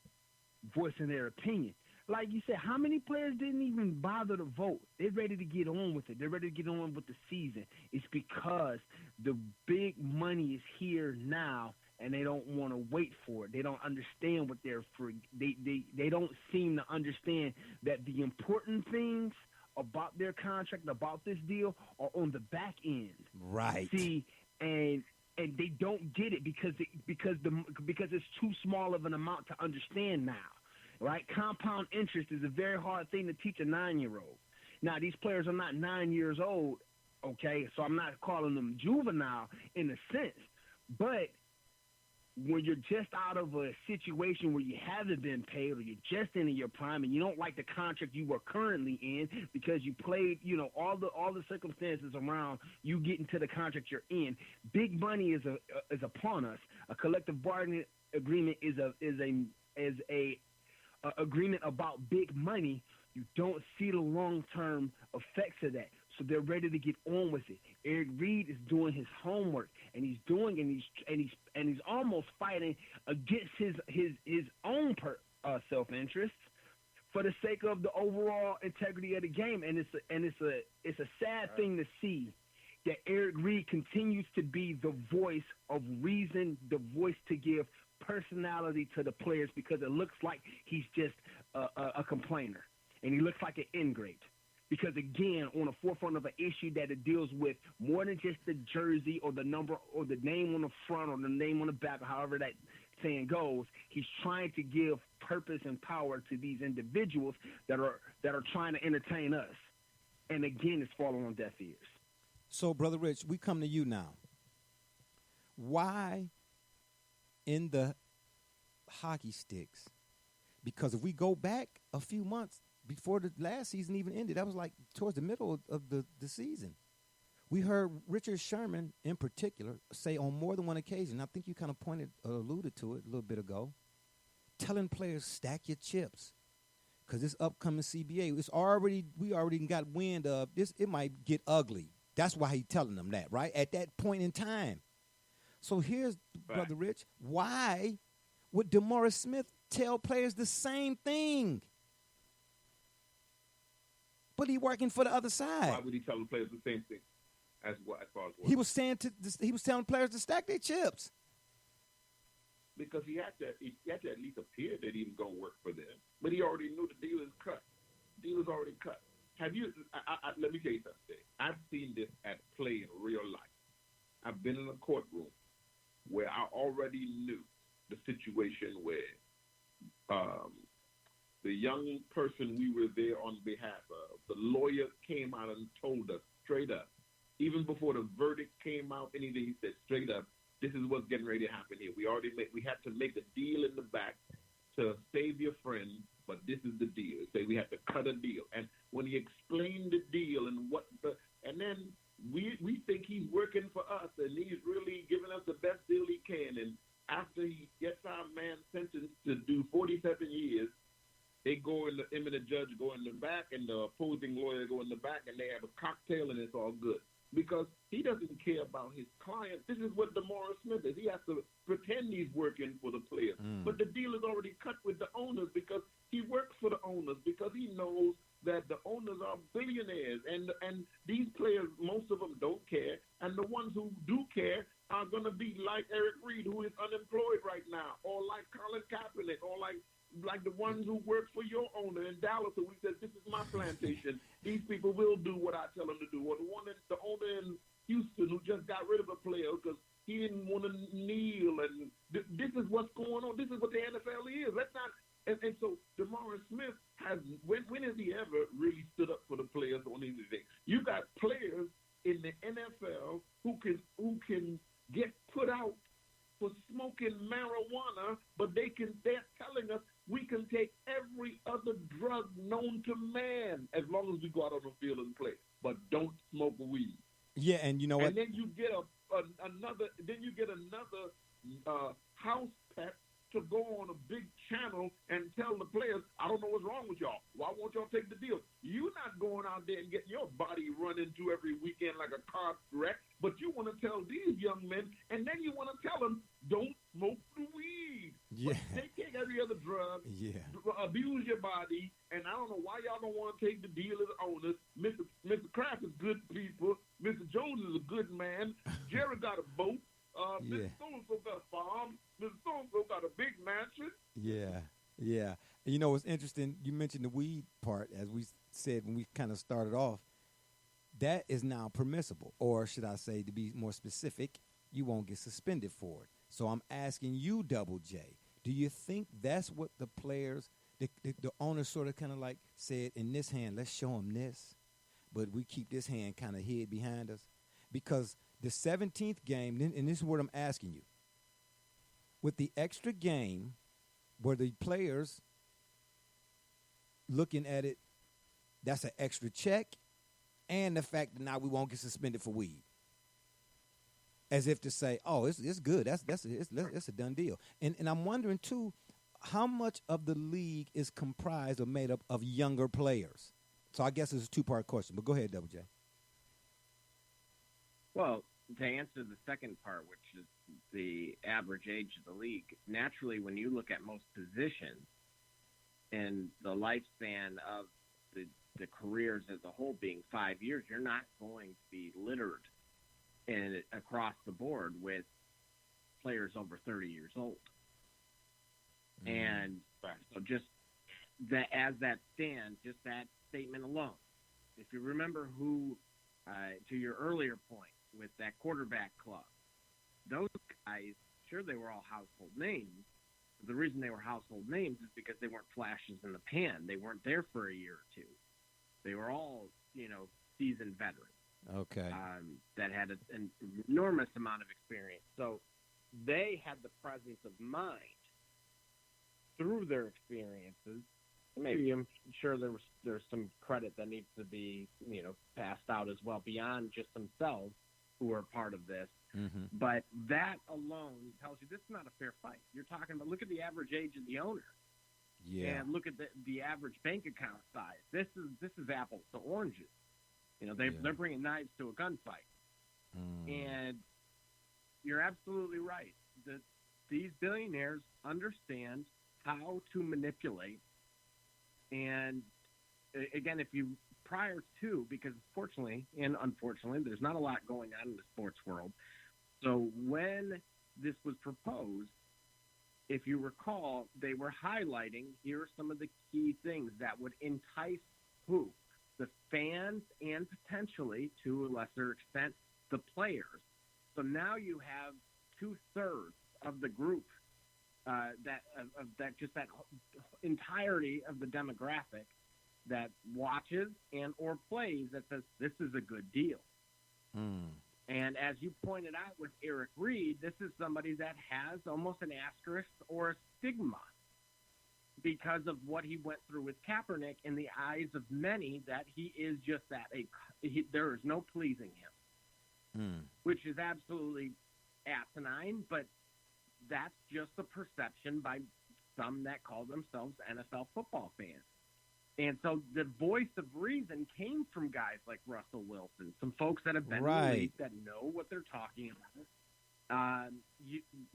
[SPEAKER 2] voicing their opinion. Like you said, how many players didn't even bother to vote? They're ready to get on with it. They're ready to get on with the season. It's because the big money is here now, and they don't want to wait for it. They don't understand what they don't seem to understand that the important things about their contract, about this deal, are on the back end.
[SPEAKER 3] Right.
[SPEAKER 2] See, and they don't get it because it's too small of an amount to understand now. Right? Compound interest is a very hard thing to teach a 9-year-old. Now, these players are not 9 years old, okay? So I'm not calling them juvenile in a sense. But when you're just out of a situation where you haven't been paid, or you're just into your prime and you don't like the contract you were currently in because you played, all the circumstances around you getting to the contract you're in, big money is upon us. A collective bargaining agreement is a agreement about big money. You don't see the long-term effects of that, so they're ready to get on with it. Eric Reed is doing his homework, and he's almost fighting against his own self-interest for the sake of the overall integrity of the game. And it's a sad thing to see that Eric Reed continues to be the voice of reason, the voice to give personality to the players, because it looks like he's just a complainer, and he looks like an ingrate. Because, again, on the forefront of an issue that it deals with more than just the jersey or the number or the name on the front or the name on the back, or however that saying goes, he's trying to give purpose and power to these individuals that are trying to entertain us. And, again, it's falling on deaf ears.
[SPEAKER 3] So, Brother Rich, we come to you now. Why in the hockey sticks? Because if we go back a few months before the last season even ended, that was like towards the middle of the season, we heard Richard Sherman in particular say on more than one occasion, I think you kind of alluded to it a little bit ago, telling players, stack your chips, because this upcoming CBA, we already got wind of this. It might get ugly. That's why he's telling them that, right? At that point in time. So here's, right, Brother Rich, why would DeMaurice Smith tell players the same thing? But he working for the other side.
[SPEAKER 4] Why would he tell the players the same thing? As far as what?
[SPEAKER 3] He was telling players to stack their chips.
[SPEAKER 4] Because he had to at least appear that he was going to work for them. But he already knew the deal is cut. The deal is already cut. Have you? Let me tell you something. I've seen this at play in real life. I've been in a courtroom where I already knew the situation where the young person we were there on behalf of, the lawyer came out and told us straight up, even before the verdict came out, anything, he said straight up, this is what's getting ready to happen here. We had to make a deal in the back to save your friend, but this is the deal. Say we had to cut a deal. And when he explained the deal and and then we think he's working for us and he's really giving us the best deal he can. And after he gets our man sentenced to do 47 years, they go in him and the judge go in the back, and the opposing lawyer go in the back, and they have a cocktail, and it's all good. Because he doesn't care about his client. This is what DeMaurice Smith is. He has to pretend he's working for the players. But the deal is already cut with the owners, because he works for the owners, because he knows that the owners are billionaires. And these players, most of them don't care. And now, or like Colin Kaepernick, or like the ones who work for your owner in Dallas, who says, this is my plantation. These people will do what I tell them to do. Or the owner in Houston who just got rid of a player because he didn't want to kneel. And this is what's going on. This is what the NFL is. Let's not. And so DeMaurice Smith has, when has he ever really stood up for the players on anything? You got players in the NFL who can get put out for smoking marijuana, but they're telling us we can take every other drug known to man as long as we go out on the field and play, but don't smoke weed.
[SPEAKER 3] Yeah, and you know what?
[SPEAKER 4] And then you get another house pet to go on a big channel and tell the players, I don't know what's wrong with y'all. Why won't y'all take the deal? You're not going out there and getting your body run into every weekend like a car wreck, but you want to tell these young men, and then you want to tell them, don't smoke the weed.
[SPEAKER 3] Yeah.
[SPEAKER 4] But they take every other drug,
[SPEAKER 3] Yeah.
[SPEAKER 4] abuse your body, and I don't know why y'all don't want to take the deal as owners. Mr. Kraft is good people. Mr. Jones is a good man. Jared got a boat.
[SPEAKER 3] Yeah.
[SPEAKER 4] Mr. So-and-so got a farm. Mr. So-and-so got a big mansion.
[SPEAKER 3] Yeah, yeah. And you know what's interesting? You mentioned the weed part, as we said when we kind of started off. That is now permissible, or should I say, to be more specific, you won't get suspended for it. So I'm asking you, Double J, do you think that's what the players, the owners sort of kind of like said, in this hand, let's show them this, but we keep this hand kind of hid behind us? Because the 17th game, and this is what I'm asking you, with the extra game, were the players looking at it, that's an extra check, and the fact that now we won't get suspended for weed, as if to say, oh, it's good, it's a done deal. And I'm wondering too, how much of the league is comprised or made up of younger players? So I guess it's a two-part question, but go ahead, Double J.
[SPEAKER 5] Well, to answer the second part, which is the average age of the league, naturally, when you look at most positions and the lifespan of the careers as a whole being 5 years, you're not going to be littered across the board with players over 30 years old. Mm-hmm. And so just that, as that stands, just that statement alone, if you remember who, to your earlier point, with that quarterback club, those guys, sure, they were all household names. But the reason they were household names is because they weren't flashes in the pan. They weren't there for a year or two. They were all, seasoned veterans.
[SPEAKER 3] Okay.
[SPEAKER 5] That had an enormous amount of experience. So they had the presence of mind through their experiences. Maybe I'm sure there's some credit that needs to be, passed out as well beyond just themselves, who are part of this. Mm-hmm. But that alone tells you this is not a fair fight. You're talking about, look at the average age of the owner.
[SPEAKER 3] Yeah.
[SPEAKER 5] And look at the average bank account size. This is apples to oranges. They're bringing knives to a gunfight. And you're absolutely right. These billionaires understand how to manipulate. And again, prior to, because fortunately and unfortunately, there's not a lot going on in the sports world. So when this was proposed, if you recall, they were highlighting, here are some of the key things that would entice who? The fans and potentially, to a lesser extent, the players. So now you have 2/3 of the group that entirety of the demographic that watches and or plays that says this is a good deal. And as you pointed out with Eric Reed, this is somebody that has almost an asterisk or a stigma because of what he went through with Kaepernick in the eyes of many, that he is just that. There is no pleasing him, which is absolutely asinine, but that's just a perception by some that call themselves NFL football fans. And so the voice of reason came from guys like Russell Wilson, some folks that have been in the league that know what they're talking about.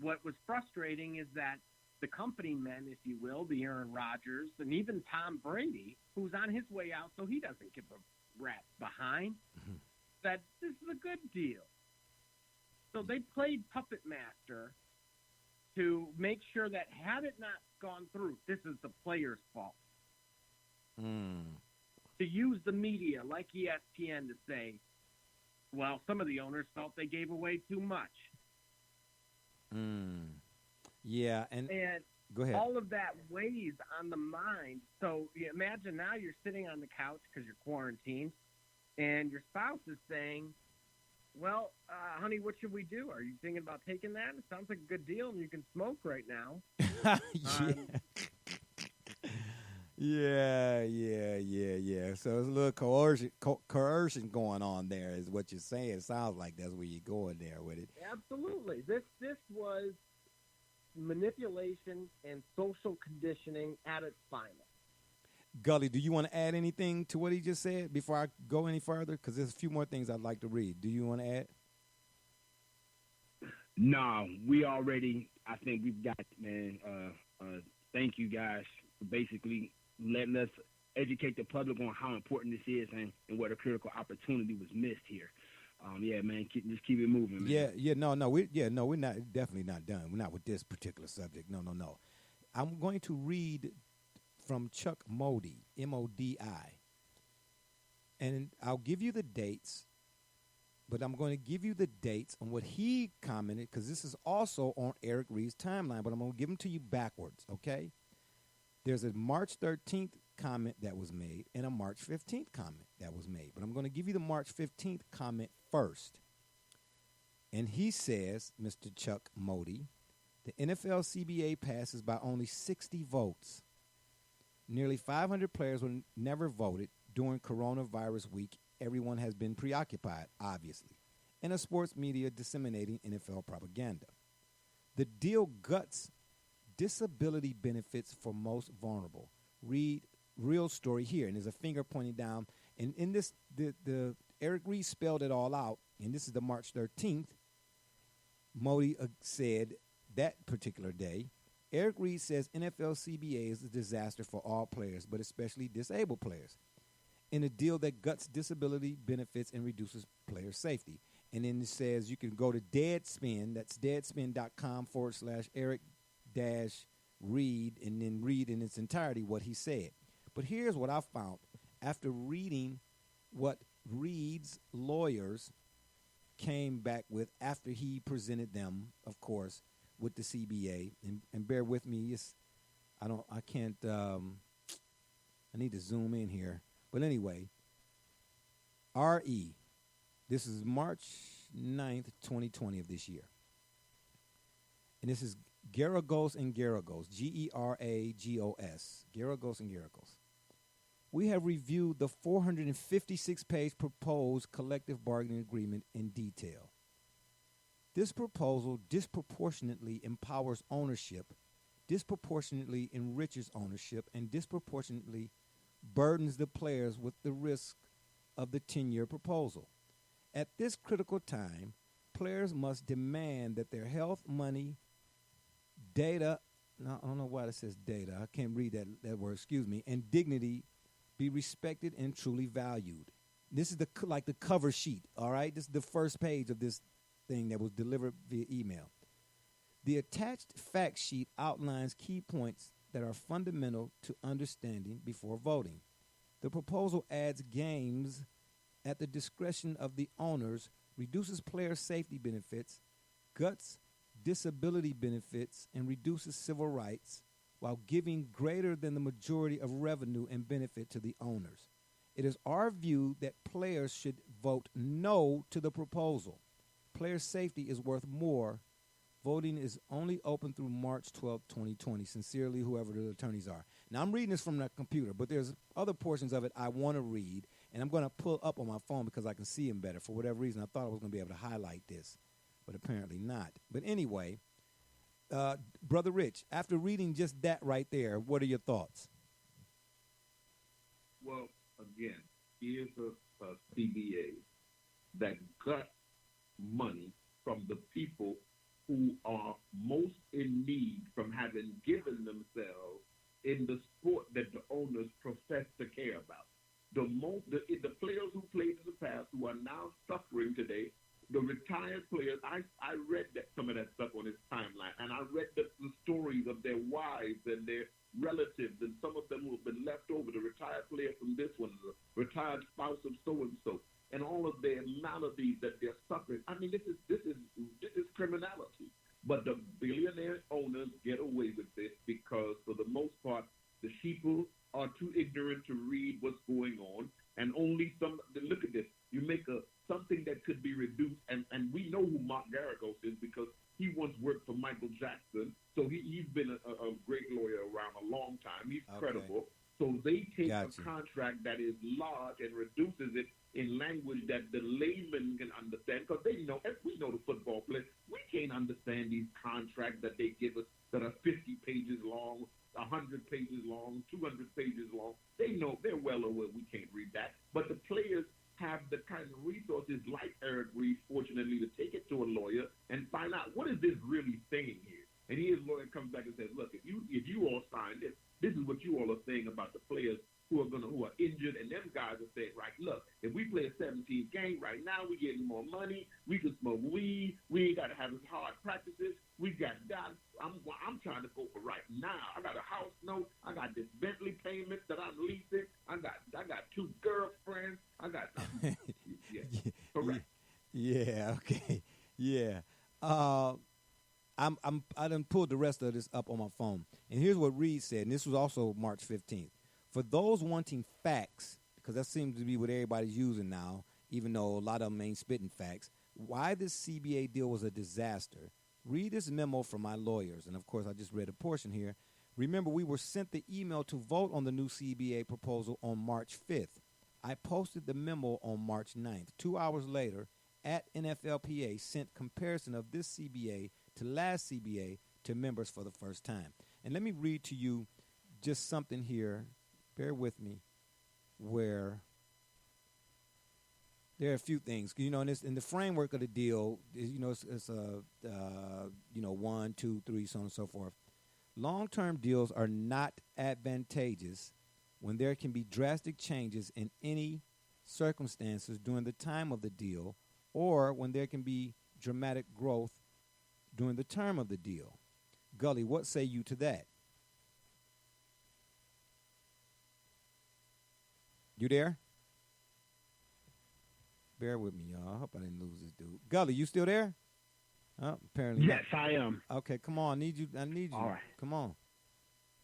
[SPEAKER 5] What was frustrating is that the company men, if you will, the Aaron Rodgers, and even Tom Brady, who's on his way out, so he doesn't give a rat's behind, that this is a good deal. So they played puppet master to make sure that had it not gone through, this is the player's fault. To use the media like ESPN to say, well, some of the owners felt they gave away too much.
[SPEAKER 3] Yeah, and go ahead.
[SPEAKER 5] All of that weighs on the mind. So you imagine now you're sitting on the couch because you're quarantined, and your spouse is saying, well, honey, what should we do? Are you thinking about taking that? It sounds like a good deal, and you can smoke right now.
[SPEAKER 3] Yeah. So there's a little coercion going on there is what you're saying. It sounds like that's where you're going there with it.
[SPEAKER 5] Absolutely. This was manipulation and social conditioning at its finest.
[SPEAKER 3] Gully, do you want to add anything to what he just said before I go any further? Because there's a few more things I'd like to read. Do you want to add?
[SPEAKER 2] No, I think we've got, man. Thank you guys for basically letting us educate the public on how important this is and what a critical opportunity was missed here. Yeah, man, just keep it moving, man.
[SPEAKER 3] We're definitely not done. We're not with this particular subject. No. I'm going to read from Chuck Modi, M-O-D-I, and I'll give you the dates, but I'm going to give you the dates on what he commented, because this is also on Eric Reed's timeline, but I'm going to give them to you backwards, okay? There's a March 13th comment that was made and a March 15th comment that was made, but I'm going to give you the March 15th comment first. And he says, Mr. Chuck Modi, the NFL CBA passes by only 60 votes. Nearly 500 players were never voted during coronavirus week. Everyone has been preoccupied, obviously, and a sports media disseminating NFL propaganda. The deal guts disability benefits for most vulnerable. Read real story here, and there's a finger pointing down. And in this, the Eric Reed spelled it all out, and this is the March 13th. Modi said that particular day, Eric Reed says NFL CBA is a disaster for all players, but especially disabled players, in a deal that guts disability benefits and reduces player safety. And then it says you can go to Deadspin, that's deadspin.com/Eric-Reed, and then read in its entirety what he said. But here's what I found after reading what Reed's lawyers came back with after he presented them, of course, with the CBA. And bear with me, I need to zoom in here. But anyway, RE, this is March 9th, 2020 of this year. And this is Garagos and Garagos, Geragos, Garagos and Garagos. We have reviewed the 456-page proposed collective bargaining agreement in detail. This proposal disproportionately empowers ownership, disproportionately enriches ownership, and disproportionately burdens the players with the risk of the 10-year proposal. At this critical time, players must demand that their health, money, data, I don't know why it says data, I can't read that word, and dignity be respected and truly valued. This is like the cover sheet, all right? This is the first page of this thing that was delivered via email. The attached fact sheet outlines key points that are fundamental to understanding before voting. The proposal adds games at the discretion of the owners, reduces player safety benefits, guts disability benefits, and reduces civil rights, while giving greater than the majority of revenue and benefit to the owners. It is our view that players should vote no to the proposal. Player safety is worth more. Voting is only open through March 12, 2020. Sincerely, whoever the attorneys are. Now, I'm reading this from the computer, but there's other portions of it I want to read, and I'm going to pull up on my phone because I can see them better. For whatever reason, I thought I was going to be able to highlight this, but apparently not. But anyway, Brother Rich, after reading just that right there, what are your thoughts?
[SPEAKER 4] Well, again, here's a CBA that got money from the people who are most in need from having given themselves in the sport that the owners profess to care about. The players who played in the past who are now suffering today, the retired players, I read some of that stuff on his timeline, and I read the their wives and their relatives, and some of them who have been left over, the retired player from this one, the retired spouse of so-and-so, and all of their maladies that they're suffering. I mean, this is criminality. But the billionaire owners get away with this because, for the most part, the sheeple are too ignorant to read what's going on, and only some. Look at this. You make something that could be reduced, and we know who Mark Garagos is because he once worked for Michael Jackson, so he's been a great lawyer around a long time. He's credible. So they take a contract that is large and reduces it in language that the layman can understand, because we know the football players. We can't understand these contracts that they give us that are 50 pages long, 100 pages long, 200 pages long. They know, they're well aware we can't read that. But the players have the kind of resources like Eric Reed, fortunately, to take it to a lawyer and find out what is this really saying here. And his lawyer comes back and says, look, if you all sign this is what you all are saying about the players who are injured, and them guys are saying, right, look, if we play a 17 game right now, we're getting more money, we can smoke weed, we ain't got to have as hard practices, we got that. I'm trying to go for right now. I got a house note, I got this Bentley payment that I'm leasing, I got 2 girlfriends, I got correct.
[SPEAKER 3] Yeah, okay. Yeah. I done pulled the rest of this up on my phone. And here's what Reed said, and this was also March 15th. For those wanting facts, because that seems to be what everybody's using now, even though a lot of them ain't spitting facts, why this CBA deal was a disaster, read this memo from my lawyers. And, of course, I just read a portion here. Remember, we were sent the email to vote on the new CBA proposal on March 5th. I posted the memo on March 9th. 2 hours later, at NFLPA sent comparison of this CBA to last CBA to members for the first time. And let me read to you just something here. Bear with me, where there are a few things, in the framework of the deal, it's 1, 2, 3, so on and so forth. Long-term deals are not advantageous when there can be drastic changes in any circumstances during the time of the deal, or when there can be dramatic growth during the term of the deal. Gully, what say you to that? You there? Bear with me, y'all. I hope I didn't lose this dude. Gully, you still there? Oh, apparently.
[SPEAKER 2] Yes, I am.
[SPEAKER 3] Okay, come on. I need you.
[SPEAKER 2] All right.
[SPEAKER 3] Come on.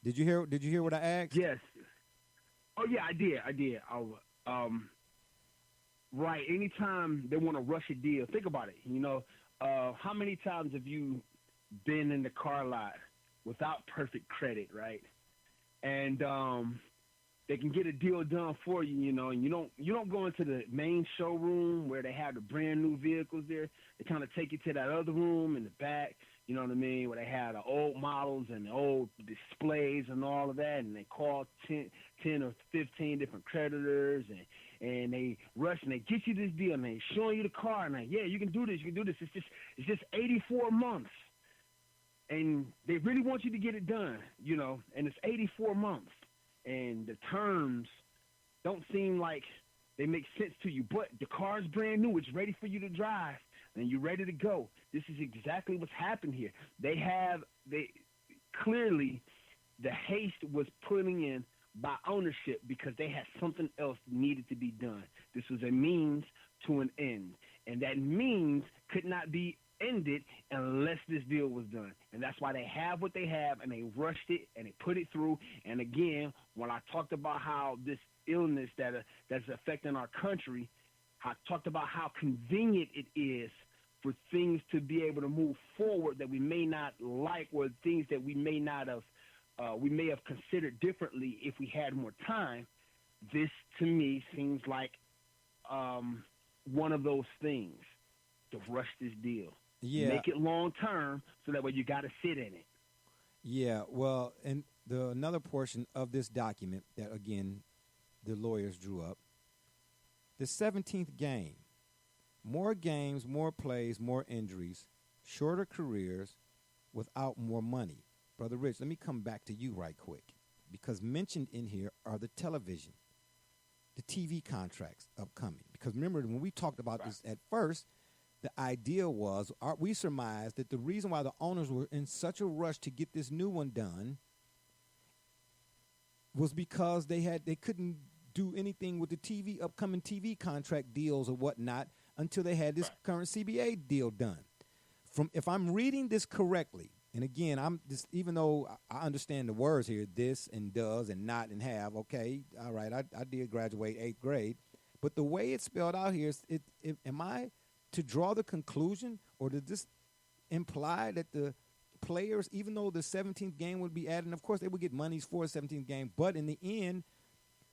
[SPEAKER 3] Did you hear what I asked?
[SPEAKER 2] Yes. Oh yeah, I did. Right. Anytime they want to rush a deal, think about it. How many times have you been in the car lot without perfect credit, right? And they can get a deal done for you, and you don't go into the main showroom where they have the brand new vehicles there. They kind of take you to that other room in the back, you know what I mean, where they have the old models and the old displays and all of that, and they call 10 or 15 different creditors, and they rush and they get you this deal, and they showing you the car, and yeah, you can do this. It's just 84 months. And they really want you to get it done, and it's 84 months. And the terms don't seem like they make sense to you. But the car's brand new. It's ready for you to drive, and you're ready to go. This is exactly what's happened here. Clearly, the haste was putting in by ownership because they had something else needed to be done. This was a means to an end, and that means could not be ended unless this deal was done. And that's why they have what they have, and they rushed it and they put it through. And again, when I talked about how this illness that's affecting our country, I talked about how convenient it is for things to be able to move forward that we may not like, or things that we may have considered differently if we had more time. This to me seems like one of those things, to rush this deal.
[SPEAKER 3] Yeah.
[SPEAKER 2] Make it long term so that way you got to sit in it.
[SPEAKER 3] Yeah, well, and another portion of this document that, again, the lawyers drew up, the 17th game, more games, more plays, more injuries, shorter careers without more money. Brother Rich, let me come back to you right quick, because mentioned in here are the television, the TV contracts upcoming. Because remember, when we talked about this at first, the idea was, we surmised that the reason why the owners were in such a rush to get this new one done was because they couldn't do anything with the upcoming TV contract deals or whatnot until they had this current CBA deal done. If I'm reading this correctly, and again, even though I understand the words here, this and does and not and have, okay, all right, I did graduate 8th grade, but the way it's spelled out here, am I to draw the conclusion, or does this imply that the players, even though the 17th game would be added, and of course they would get monies for a 17th game, but in the end,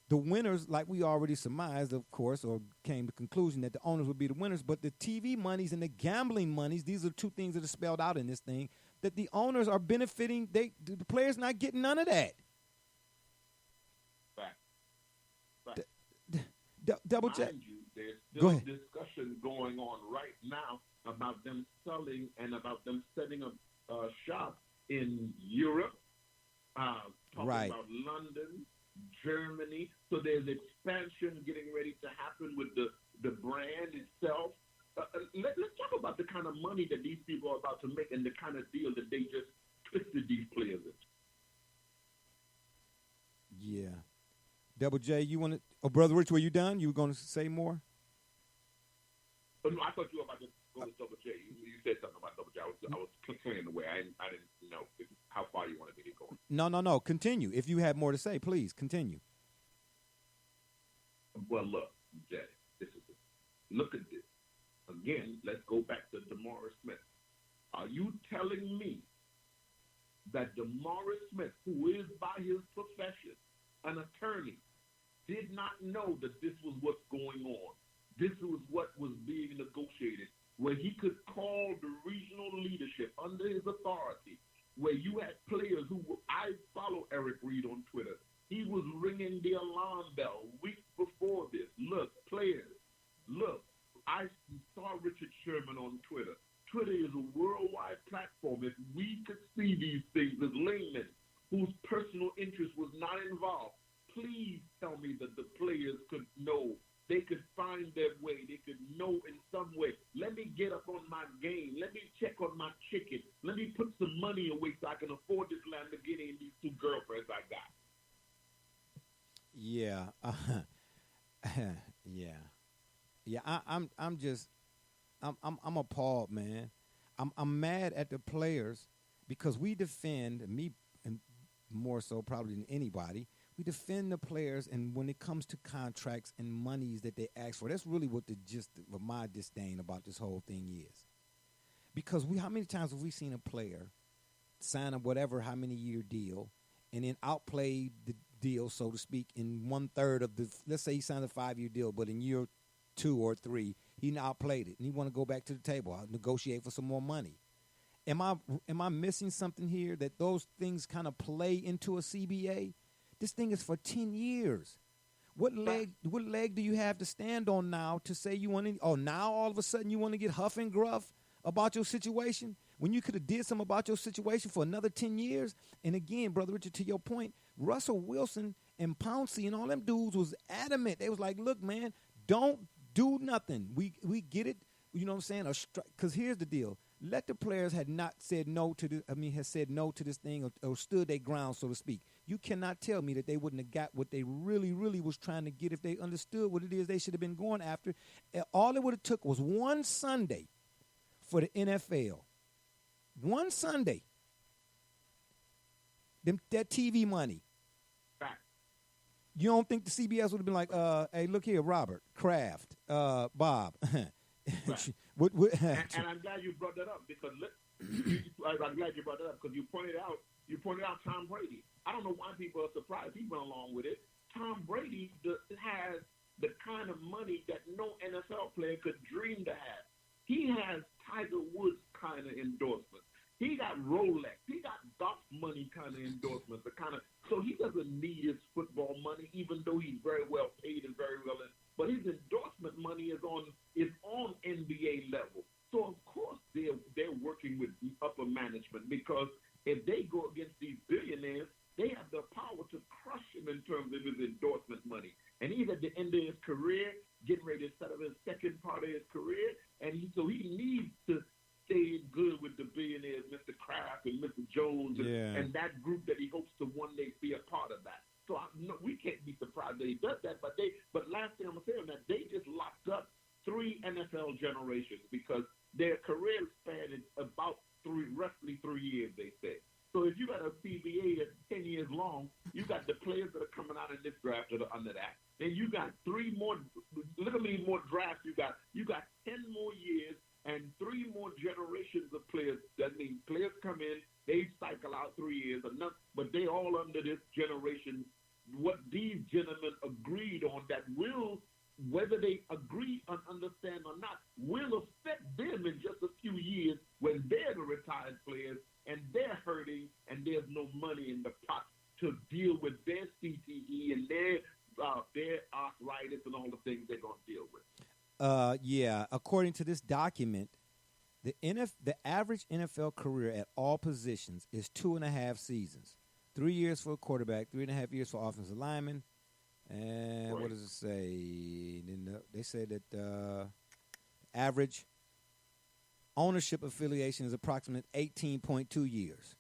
[SPEAKER 3] the winners, like we already surmised, of course, or came to the conclusion that the owners would be the winners, but the TV monies and the gambling monies, these are two things that are spelled out in this thing, that the owners are benefiting, the players not getting none of that.
[SPEAKER 4] Fact.
[SPEAKER 3] Double check.
[SPEAKER 4] Mind you, there's still discussion going on right now about them selling and about them setting up shop in Europe, talking about London, Germany. So there's expansion getting ready to happen with the brand itself. Let's talk about the kind of money that these people are about to make and the kind of deal that they just twisted these players into.
[SPEAKER 3] Yeah. Double J, you want to? Oh, Brother Rich, were you done? You were going to say more?
[SPEAKER 4] Oh, no, I thought you were about to go to Double J. You said something about Double J. I was clearing the way. I didn't know how far you wanted me to go.
[SPEAKER 3] No. Continue. If you have more to say, please continue.
[SPEAKER 4] Well, look, Jay, look at this. Again, let's go back to DeMaurice Smith. Are you telling me that DeMaurice Smith, who is by his profession an attorney, did not know that this was what's going on? This was what was being negotiated, where he could call the regional leadership under his authority, where you had players I follow Eric Reed on Twitter. He was ringing the alarm bell weeks before this. Look, players, look, I saw Richard Sherman on Twitter. Twitter is a worldwide platform. If we could see these things as laymen whose personal interest was not involved, please tell me that the players could know. They could find their way. They could know in some way. Let me get up on my game. Let me check on my chicken. Let me put some money away so I can afford this Lamborghini and these two girlfriends I got.
[SPEAKER 3] Yeah. Yeah. I'm appalled, man. I'm mad at the players because we defend, me and more so probably than anybody, we defend the players, and when it comes to contracts and monies that they ask for, that's really what what my disdain about this whole thing is. Because how many times have we seen a player sign a how many year deal and then outplay the deal, so to speak, in 1/3 of let's say he signed a 5-year deal, but in year 2 or 3, he outplayed it and he want to go back to the table, negotiate for some more money. Am I missing something here that those things kind of play into a CBA? This thing is for 10 years. What leg do you have to stand on now to say you want to? Oh, now all of a sudden you want to get huff and gruff about your situation when you could have did something about your situation for another 10 years? And again, Brother Richard, to your point, Russell Wilson and Pouncey and all them dudes was adamant. They was like, look, man, don't do nothing. We get it. You know what I'm saying? Because here's the deal. Let the players had not said no to this thing or stood their ground, so to speak. You cannot tell me that they wouldn't have got what they really, really was trying to get if they understood what it is they should have been going after. All it would have took was one Sunday for the NFL. One Sunday. That TV money. You don't think the CBS would have been like, hey, look here, Robert, Kraft, Bob.
[SPEAKER 4] And I'm glad you brought that up because I'm glad you brought that up because you pointed out Tom Brady. I don't know why people are surprised he went along with it. Tom Brady has the kind of money that no NFL player could dream to have. He has Tiger Woods kind of endorsements. He got Rolex. He got golf money kind of endorsements. So he doesn't need his football money, even though he's very well paid and very well. But his endorsement money is on NBA level. So of course they're working with the upper management because if they go against these billionaires, they have the power to crush him in terms of his endorsement money. And he's at the end of his career, getting ready to set up his second part of his career, and so he needs hopes to one day be a part of that. So no, we can't be surprised that he does that. But last thing I'm gonna say on that, they just locked up 3 NFL generations because their career span is about roughly 3 years, they say. So if you got a CBA that's 10 years long, you got the players that are coming out in this draft that are under that. Then you got 3 more, literally more drafts. You got 10 more years and 3 more generations of players. That means players come in, they cycle out 3 years, enough, but they all under this generation. What these gentlemen agreed on that will, whether they agree and understand or not, will affect them in just a few years when they're the retired players and they're hurting and there's no money in the pot to deal with their CTE and their arthritis and all the things they're going to deal with.
[SPEAKER 3] Yeah, according to this document, the average NFL career at all positions is 2.5 seasons. 3 years for a quarterback, 3.5 years for offensive lineman. And
[SPEAKER 4] Right.
[SPEAKER 3] what does it say? They say that average ownership affiliation is approximately 18.2 years.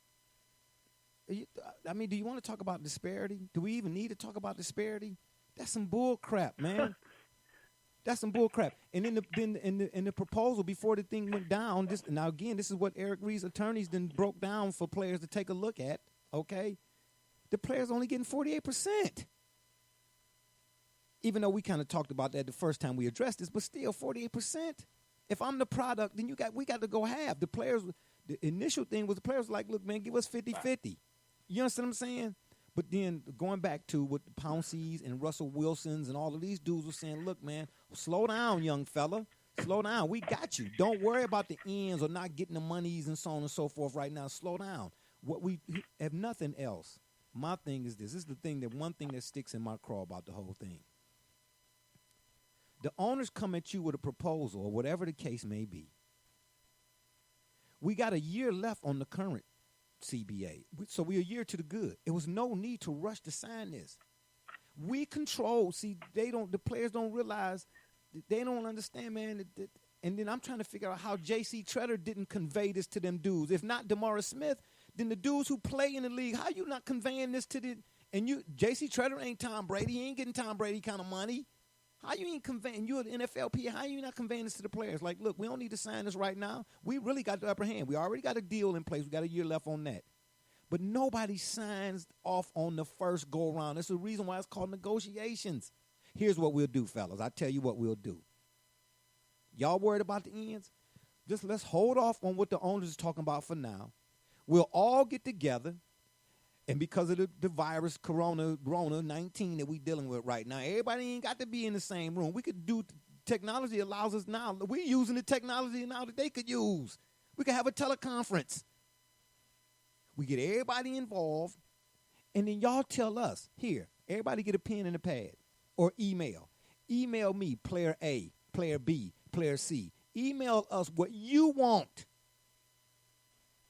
[SPEAKER 3] I mean, do you want to talk about disparity? Do we even need to talk about disparity? That's some bull crap, man. That's some bull crap. And in the proposal before the thing went down, this is what Eric Reed's attorneys then broke down for players to take a look at. Okay, the players only getting 48%. Even though we kind of talked about that the first time we addressed this, but still 48%. If I'm the product, then we got to go half. The players, the initial thing was the players were like, look, man, give us 50-50. You understand what I'm saying? But then going back to what the Pounceys and Russell Wilsons and all of these dudes were saying, look, man, slow down, young fella. Slow down. We got you. Don't worry about the ends or not getting the monies and so on and so forth right now. Slow down. What we have nothing else. My thing is this. This is the thing one thing that sticks in my craw about the whole thing. The owners come at you with a proposal or whatever the case may be. We got a year left on the current CBA. So we're a year to the good. It was no need to rush to sign this. We control. See, the players don't realize, they don't understand, man. And then I'm trying to figure out how J.C. Treader didn't convey this to them dudes. If not DeMaurice Smith, then the dudes who play in the league, how you not conveying this to J.C. Treader ain't Tom Brady. He ain't getting Tom Brady kind of money. How you ain't conveying, you're an NFLP, how you not conveying this to the players? Like, look, we don't need to sign this right now. We really got the upper hand. We already got a deal in place. We got a year left on that. But nobody signs off on the first go-around. That's the reason why it's called negotiations. Here's what we'll do, fellas. I tell you what we'll do. Y'all worried about the ends? Just let's hold off on what the owners is talking about for now. We'll all get together. And because of the virus, Corona-19 that we dealing with right now, everybody ain't got to be in the same room. We could do, technology allows us now. We're using the technology now that they could use. We could have a teleconference. We get everybody involved, and then y'all tell us, here, everybody get a pen and a pad or email. Email me, player A, player B, player C. Email us what you want.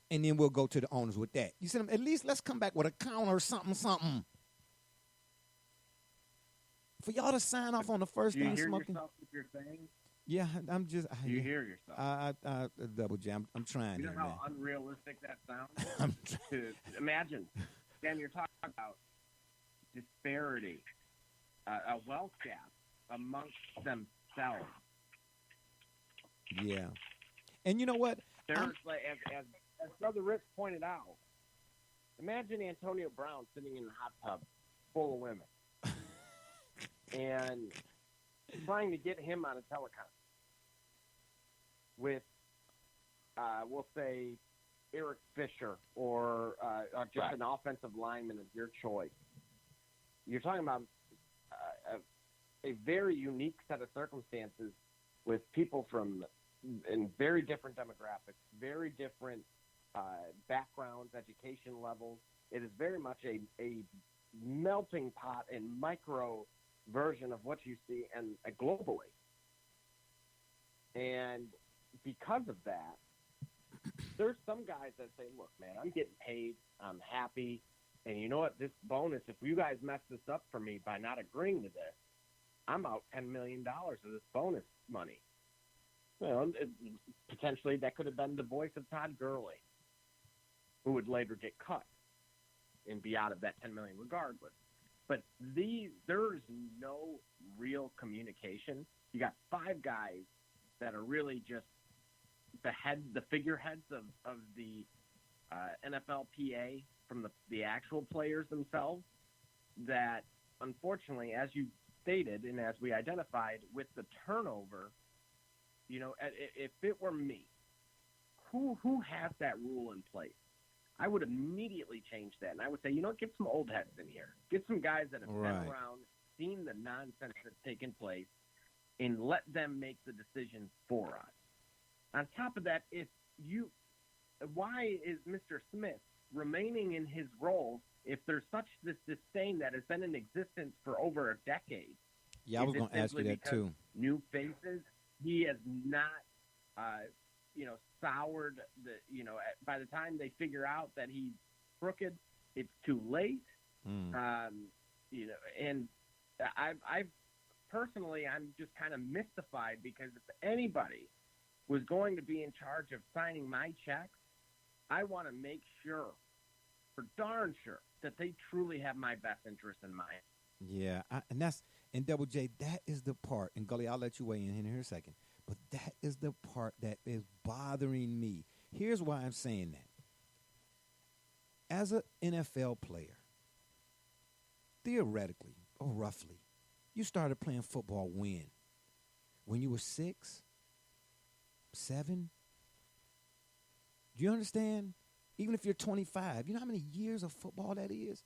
[SPEAKER 3] And then we'll go to the owners with that. You see, at least let's come back with a counter or something. For y'all to sign off on the first thing smoking.
[SPEAKER 5] Do you hear yourself what you're saying?
[SPEAKER 3] Yeah, I'm just.
[SPEAKER 5] Do you hear yourself?
[SPEAKER 3] I double jam. I'm trying.
[SPEAKER 5] You know
[SPEAKER 3] here,
[SPEAKER 5] how
[SPEAKER 3] man.
[SPEAKER 5] unrealistic that sounds?
[SPEAKER 3] I'm
[SPEAKER 5] To imagine, Dan, you're talking about disparity, a wealth gap amongst themselves.
[SPEAKER 3] Yeah. And you know what?
[SPEAKER 5] There's like, as Brother Rich pointed out, imagine Antonio Brown sitting in a hot tub full of women and trying to get him on a teleconference with, we'll say, Eric Fisher or just an offensive lineman of your choice. You're talking about a very unique set of circumstances with people in very different demographics, very different backgrounds, education levels. It is very much a melting pot and micro version of what you see and globally. And because of that, there's some guys that say, look, man, I'm getting paid, I'm happy, and you know what, this bonus, if you guys mess this up for me by not agreeing to this, I'm out $10 million of this bonus money. You know, potentially that could have been the voice of Todd Gurley, who would later get cut and be out of that $10 million regardless. But there's no real communication. You got 5 guys that are really just the figureheads of the NFLPA from the actual players themselves, that unfortunately, as you stated and as we identified with the turnover, if it were me, who has that rule in place, I would immediately change that. And I would say, get some old heads in here. Get some guys that have been around, seen the nonsense that's taken place, and let them make the decisions for us. On top of that, why is Mr. Smith remaining in his role if there's such this disdain that has been in existence for over a decade?
[SPEAKER 3] Yeah, I was going to ask you that too.
[SPEAKER 5] New faces. He has not, soured by the time they figure out that he's crooked, it's too late. And I've personally, I'm just kind of mystified, because if anybody was going to be in charge of signing my checks, I want to make sure, for darn sure, that they truly have my best interest in mind.
[SPEAKER 3] Yeah, and Double J, that is the part, and Gully, I'll let you weigh in here a second, but that is the part that is bothering me. Here's why I'm saying that. As an NFL player, theoretically, or roughly, you started playing football when you were 6, 7? Do you understand? Even if you're 25, you know how many years of football that is?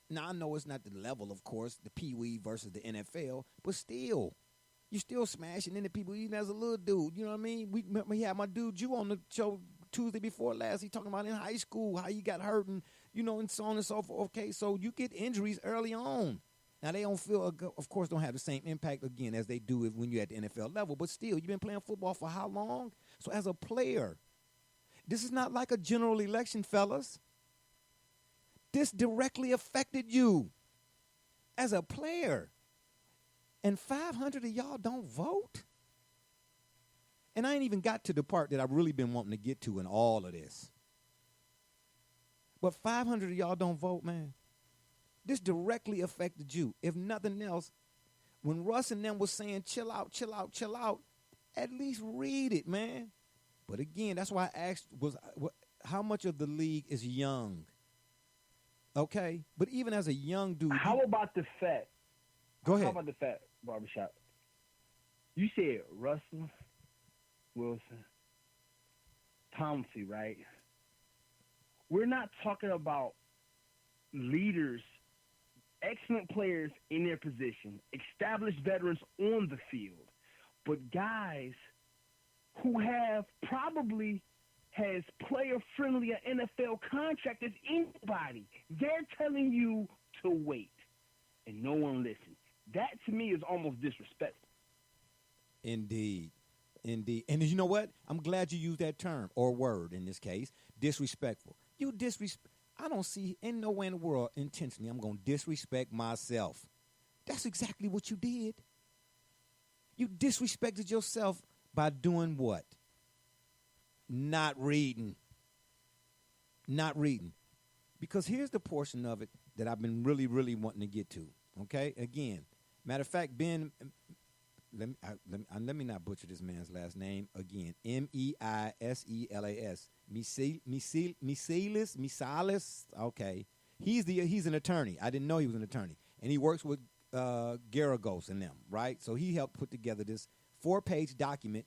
[SPEAKER 3] Now, I know it's not the level, of course, the Pee Wee versus the NFL, but still, you're still smashing into people even as a little dude. You know what I mean? We had my dude Jew on the show Tuesday before last. He talking about in high school how you got hurt and, and so on and so forth. Okay, so you get injuries early on. Now, they don't of course, don't have the same impact, again, as they do when you're at the NFL level, but still, you've been playing football for how long? So as a player, this is not like a general election, fellas. This directly affected you as a player. And 500 of y'all don't vote? And I ain't even got to the part that I've really been wanting to get to in all of this. But 500 of y'all don't vote, man. This directly affected you. If nothing else, when Russ and them was saying, chill out, chill out, chill out, at least read it, man. But again, that's why I asked, how much of the league is young? Okay? But even as a young dude.
[SPEAKER 2] How about the Fed?
[SPEAKER 3] Go ahead.
[SPEAKER 2] How about the Fed barbershop? You said Russell, Wilson, Thompson, right? We're not talking about leaders, excellent players in their position, established veterans on the field, but guys who have probably has player-friendly NFL contract as anybody. They're telling you to wait, and no one listens. That, to me, is almost disrespectful.
[SPEAKER 3] Indeed. Indeed. And you know what? I'm glad you used that term, or word in this case, disrespectful. You I don't see in no way in the world intentionally I'm going to disrespect myself. That's exactly what you did. You disrespected yourself by doing what? Not reading. Not reading. Because here's the portion of it that I've been really, really wanting to get to. Okay? Again, matter of fact, Ben, let me not butcher this man's last name again. Meiselas. Misalis. Okay. He's an attorney. I didn't know he was an attorney. And he works with Garagos and them, right? So he helped put together this 4-page document.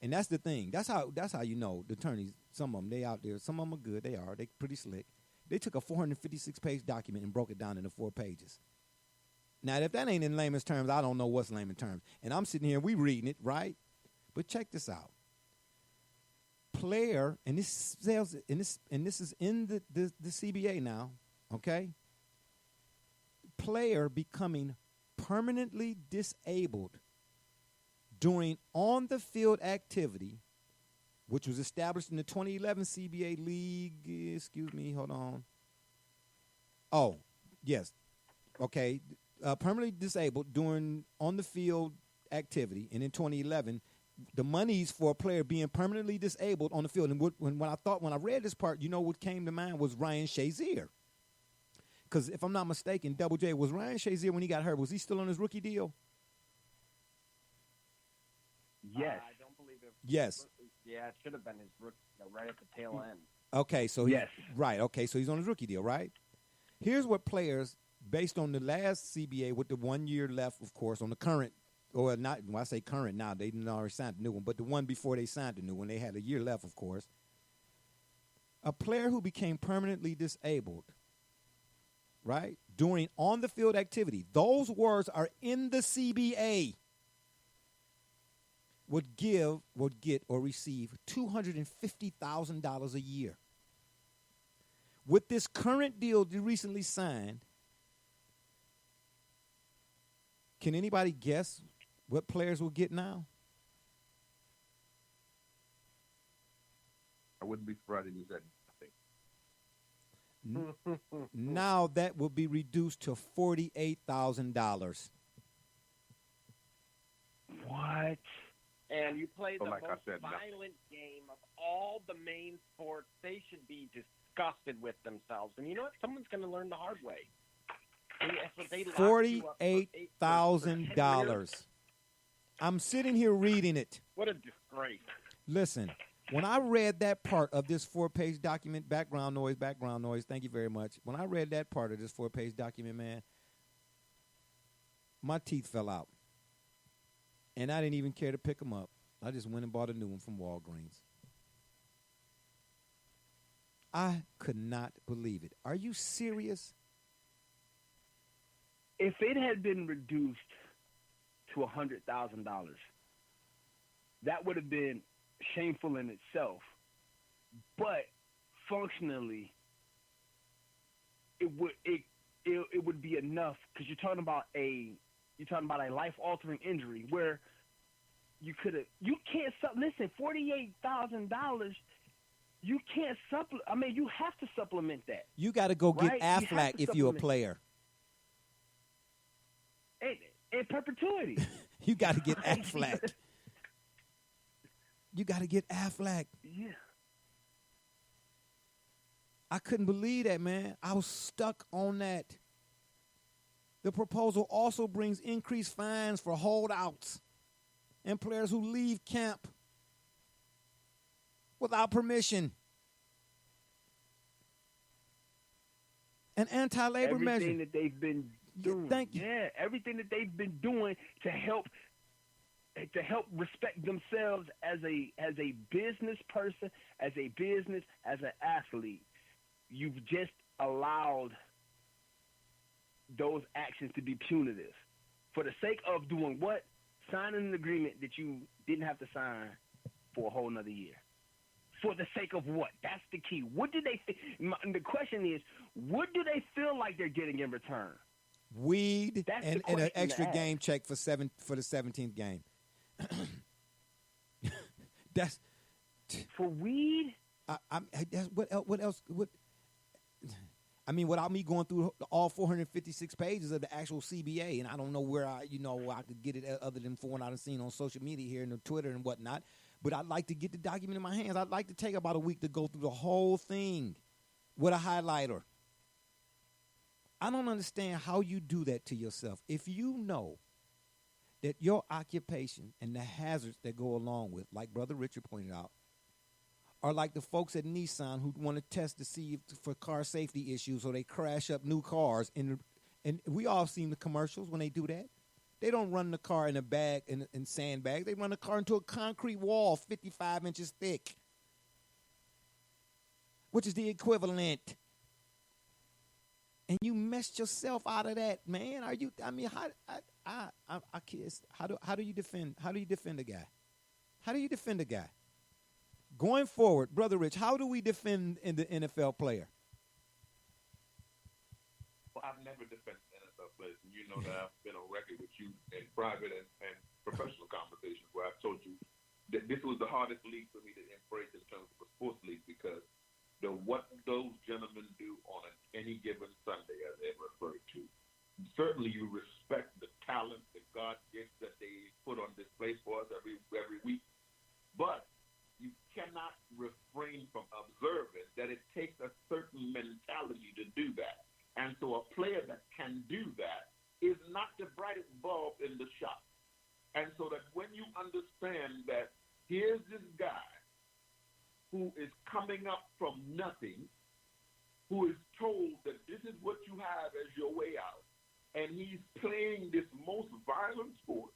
[SPEAKER 3] And that's the thing. That's how you know the attorneys, some of them, they out there. Some of them are good. They pretty slick. They took a 456-page document and broke it down into 4 pages. Now, if that ain't in layman's terms, I don't know what's layman's terms. And I'm sitting here, we reading it, right? But check this out. Player, and this is in the CBA now, okay? Player becoming permanently disabled during on-the-field activity, which was established in the 2011 CBA League. Excuse me, hold on. Oh, yes. Okay. Permanently disabled during on-the-field activity, and in 2011, the monies for a player being permanently disabled on the field. And when I read this part, you know what came to mind was Ryan Shazier. because if I'm not mistaken, Double J, was Ryan Shazier when he got hurt, was he still on his rookie deal?
[SPEAKER 2] Yes.
[SPEAKER 5] I don't believe it.
[SPEAKER 3] Yes.
[SPEAKER 5] Yeah, it should have been his rookie, right at the tail end.
[SPEAKER 3] Okay, so
[SPEAKER 2] Yes.
[SPEAKER 3] Right. Okay, so he's on his rookie deal, right? Here's what players, based on the last CBA with the 1 year left, of course, on the current, or not. When I say current now, they didn't already sign the new one, but the one before they signed the new one, they had a year left, of course. A player who became permanently disabled, right, during on-the-field activity, those words are in the CBA, would get or receive $250,000 a year. With this current deal you recently signed, can anybody guess what players will get now?
[SPEAKER 4] I wouldn't be surprised if you said nothing.
[SPEAKER 3] Now that will be reduced to $48,000.
[SPEAKER 2] What?
[SPEAKER 5] And you play the
[SPEAKER 4] like I
[SPEAKER 5] most
[SPEAKER 4] said,
[SPEAKER 5] violent game of all the main sports. They should be disgusted with themselves. And you know what? Someone's going to learn the hard way. That's what they locked you up for for 10
[SPEAKER 3] $48,000.
[SPEAKER 5] years.
[SPEAKER 3] I'm sitting here reading it.
[SPEAKER 5] What a disgrace.
[SPEAKER 3] Listen, when I read that part of this 4-page document, background noise, thank you very much. When I read that part of this 4-page document, man, my teeth fell out. And I didn't even care to pick them up. I just went and bought a new one from Walgreens. I could not believe it. Are you serious?
[SPEAKER 2] If it had been reduced to $100,000, that would have been shameful in itself. But functionally, it would be enough, because you're talking about a life-altering injury where you can't listen, $48,000. You can't supplement. I mean, you have to supplement that.
[SPEAKER 3] You got to go get
[SPEAKER 2] right?
[SPEAKER 3] Aflac if you're a player.
[SPEAKER 2] In perpetuity.
[SPEAKER 3] You got to get Aflac. You got to get Aflac.
[SPEAKER 2] Yeah.
[SPEAKER 3] I couldn't believe that, man. I was stuck on that. The proposal also brings increased fines for holdouts and players who leave camp without permission. An anti-labor measure.
[SPEAKER 2] Everything that they've been doing.
[SPEAKER 3] Thank you.
[SPEAKER 2] Yeah, everything that they've been doing to help respect themselves as a business person, as an athlete. You've just allowed those actions to be punitive for the sake of doing what? Signing an agreement that you didn't have to sign for a whole nother year. For the sake of what? That's the key. What do they? The question is, what do they feel like they're getting in return?
[SPEAKER 3] Weed and an extra
[SPEAKER 2] to
[SPEAKER 3] game check for the 17th game. That's
[SPEAKER 2] for weed.
[SPEAKER 3] What else? I mean, without me going through all 456 pages of the actual CBA, and I don't know where I could get it other than for what I've seen on social media here and on Twitter and whatnot. But I'd like to get the document in my hands. I'd like to take about a week to go through the whole thing with a highlighter. I don't understand how you do that to yourself. If you know that your occupation and the hazards that go along with, like Brother Richard pointed out, are like the folks at Nissan who want to test to see for car safety issues, so they crash up new cars. And we all seen the commercials when they do that. They don't run the car in a bag, in sandbags. They run the car into a concrete wall 55 inches thick, which is the equivalent. And you messed yourself out of that, man. How do you defend a guy? How do you defend a guy? Going forward, Brother Rich, how do we defend the NFL player?
[SPEAKER 4] Well, I've never defended NFL players, and you know that I've been on record with you in private and professional conversations where I've told you that this was the hardest league for me to embrace in terms of a sports league, because what those gentlemen do on any given Sunday, as they refer to, certainly you respect the talent, the God gifts that they put on display for us every week, but you cannot refrain from observing that it takes a certain mentality to do that. And so a player that can do that is not the brightest bulb in the shop. And so that when you understand that here's this guy who is coming up from nothing, who is told that this is what you have as your way out, and he's playing this most violent sport,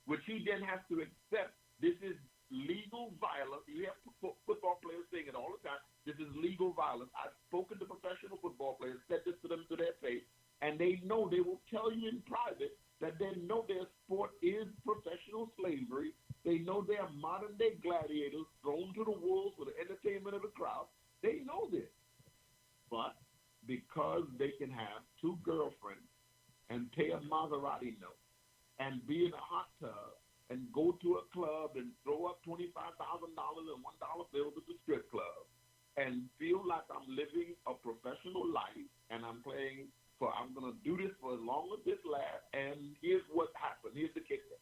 [SPEAKER 4] which he then has to accept this is legal violence. You have football players saying it all the time. This is legal violence. I've spoken to professional football players, said this to them to their face, and they know, they will tell you in private that they know their sport is professional slavery. They know they are modern-day gladiators thrown to the wolves for the entertainment of the crowd. They know this. But because they can have two girlfriends and pay a Maserati note and be in a hot tub and go to a club and throw up $25,000 and $1 bills at the strip club and feel like I'm living a professional life and I'm going to do this for as long as this lasts, and here's what happened. Here's the kicker.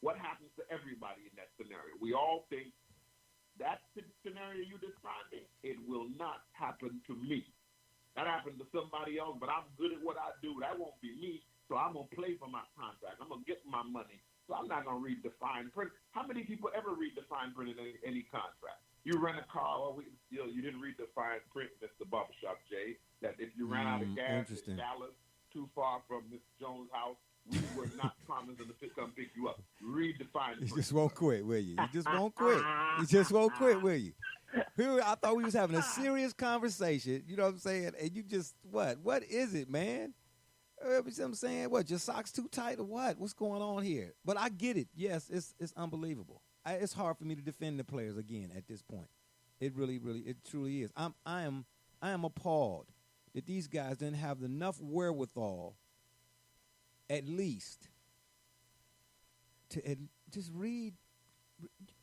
[SPEAKER 4] What happens to everybody in that scenario? We all think that scenario you describing, it will not happen to me. That happened to somebody else, but I'm good at what I do. That won't be me, so I'm going to play for my contract. I'm going to get my money, so I'm not going to read the fine print. How many people ever read the fine print in any contract? You rent a car, you didn't read the fine print, Mr. Barbershop Jay, that if you ran out of gas in Dallas, too far from Mr. Jones' house, we were not promising to come pick you up. Read the fine print.
[SPEAKER 3] You just won't quit, will you? You just won't quit. You just won't quit, will you? Here, I thought we was having a serious conversation. You know what I'm saying? And you just, what? What is it, man? You know what I'm saying? What, your socks too tight or what? What's going on here? But I get it. Yes, it's unbelievable. It's hard for me to defend the players again at this point. It really, it truly is. I am appalled that these guys didn't have enough wherewithal, at least, to just read.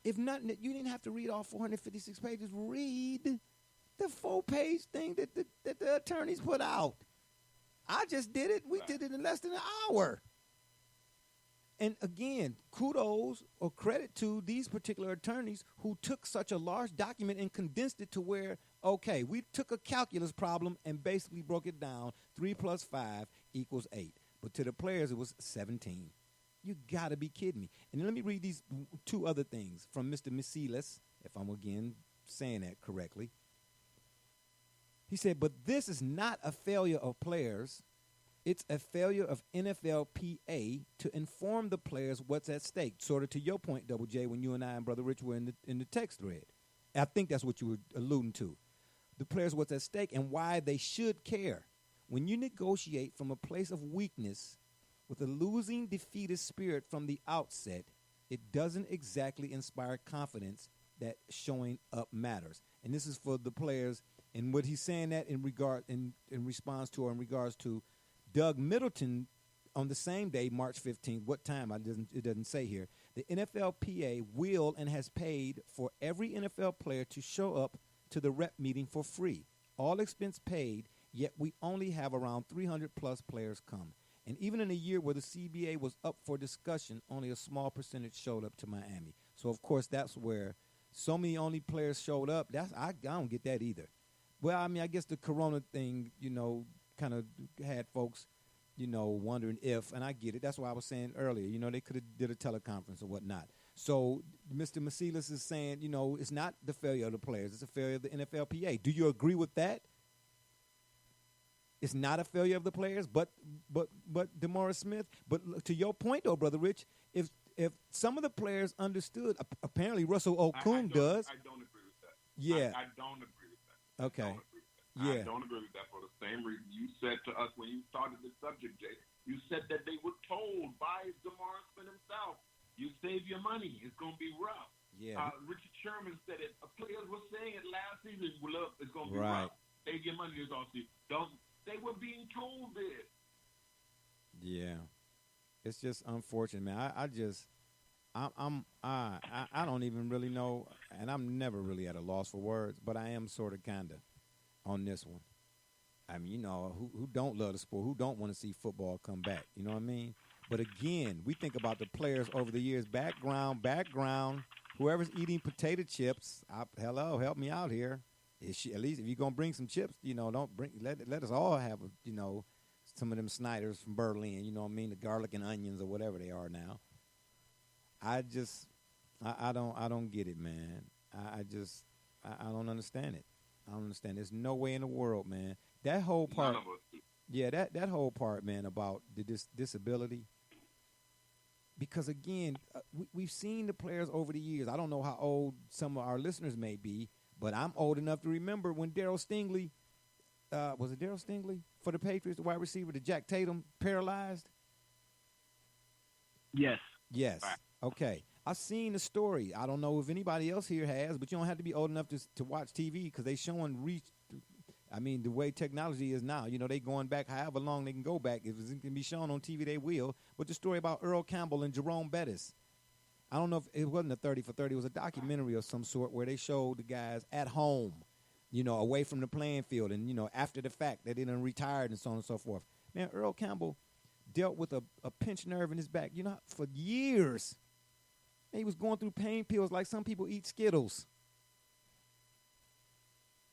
[SPEAKER 3] If not, you didn't have to read all 456 pages. Read the 4-page thing that the attorneys put out. I just did it. We did it in less than an hour. And again, kudos or credit to these particular attorneys who took such a large document and condensed it to where, okay, we took a calculus problem and basically broke it down. 3 + 5 = 8. But to the players, it was 17. You got to be kidding me. And let me read these two other things from Mr. Masilas, if I'm again saying that correctly. He said, but this is not a failure of players. It's a failure of NFLPA to inform the players what's at stake. Sort of to your point, Double J, when you and I and Brother Rich were in the text thread. I think that's what you were alluding to. The players what's at stake and why they should care. When you negotiate from a place of weakness with a losing, defeatist spirit from the outset, it doesn't exactly inspire confidence that showing up matters. And this is for the players. And what he's saying that in response to or in regards to Doug Middleton on the same day, March 15th, what time, it doesn't say here. The NFLPA will and has paid for every NFL player to show up to the rep meeting for free. All expense paid, yet we only have around 300-plus players come. And even in a year where the CBA was up for discussion, only a small percentage showed up to Miami. So, of course, that's where so many only players showed up. I don't get that either. Well, I mean, I guess the corona thing, kind of had folks, wondering if, and I get it. That's why I was saying earlier, they could have did a teleconference or whatnot. So Mr. Masilas is saying, it's not the failure of the players. It's a failure of the NFLPA. Do you agree with that? It's not a failure of the players, but DeMaurice Smith. But to your point, though, Brother Rich, if some of the players understood, apparently Russell Okung does.
[SPEAKER 4] I don't agree with that.
[SPEAKER 3] Yeah.
[SPEAKER 4] I don't agree with that.
[SPEAKER 3] Okay.
[SPEAKER 4] I don't agree with that for the same reason you said to us when you started the subject, Jay. You said that they were told by DeMaurice Smith himself, you save your money. It's going to be rough.
[SPEAKER 3] Yeah.
[SPEAKER 4] Richard Sherman said it. Players were saying it last season. Well, look, it's going to be
[SPEAKER 3] right.
[SPEAKER 4] rough. Save your money this offseason. They were being told this.
[SPEAKER 3] Yeah. It's just unfortunate, man. I don't even really know, and I'm never really at a loss for words, but I am sort of kind of on this one. I mean, who don't love the sport, who don't want to see football come back, you know what I mean? But again, we think about the players over the years, background, whoever's eating potato chips, hello, help me out here. At least if you're gonna bring some chips, don't bring. Let us all have, some of them Snyders from Berlin. You know what I mean? The garlic and onions or whatever they are now. I don't get it, man. I don't understand it. I don't understand. There's no way in the world, man. That whole part.
[SPEAKER 4] None of us do.
[SPEAKER 3] Yeah, that whole part, man, about the disability. Because again, we've seen the players over the years. I don't know how old some of our listeners may be, but I'm old enough to remember when Darryl Stingley, was it Darryl Stingley for the Patriots, the wide receiver, the Jack Tatum paralyzed?
[SPEAKER 2] Yes.
[SPEAKER 3] Yes. Okay. I've seen the story. I don't know if anybody else here has, but you don't have to be old enough to watch TV because they showing the way technology is now. They going back however long they can go back. If it can be shown on TV, they will. But the story about Earl Campbell and Jerome Bettis, I don't know if it wasn't a 30 for 30. It was a documentary of some sort where they showed the guys at home, away from the playing field. And, after the fact, they didn't retired and so on and so forth. Man, Earl Campbell dealt with a pinched nerve in his back, for years. He was going through pain pills like some people eat Skittles.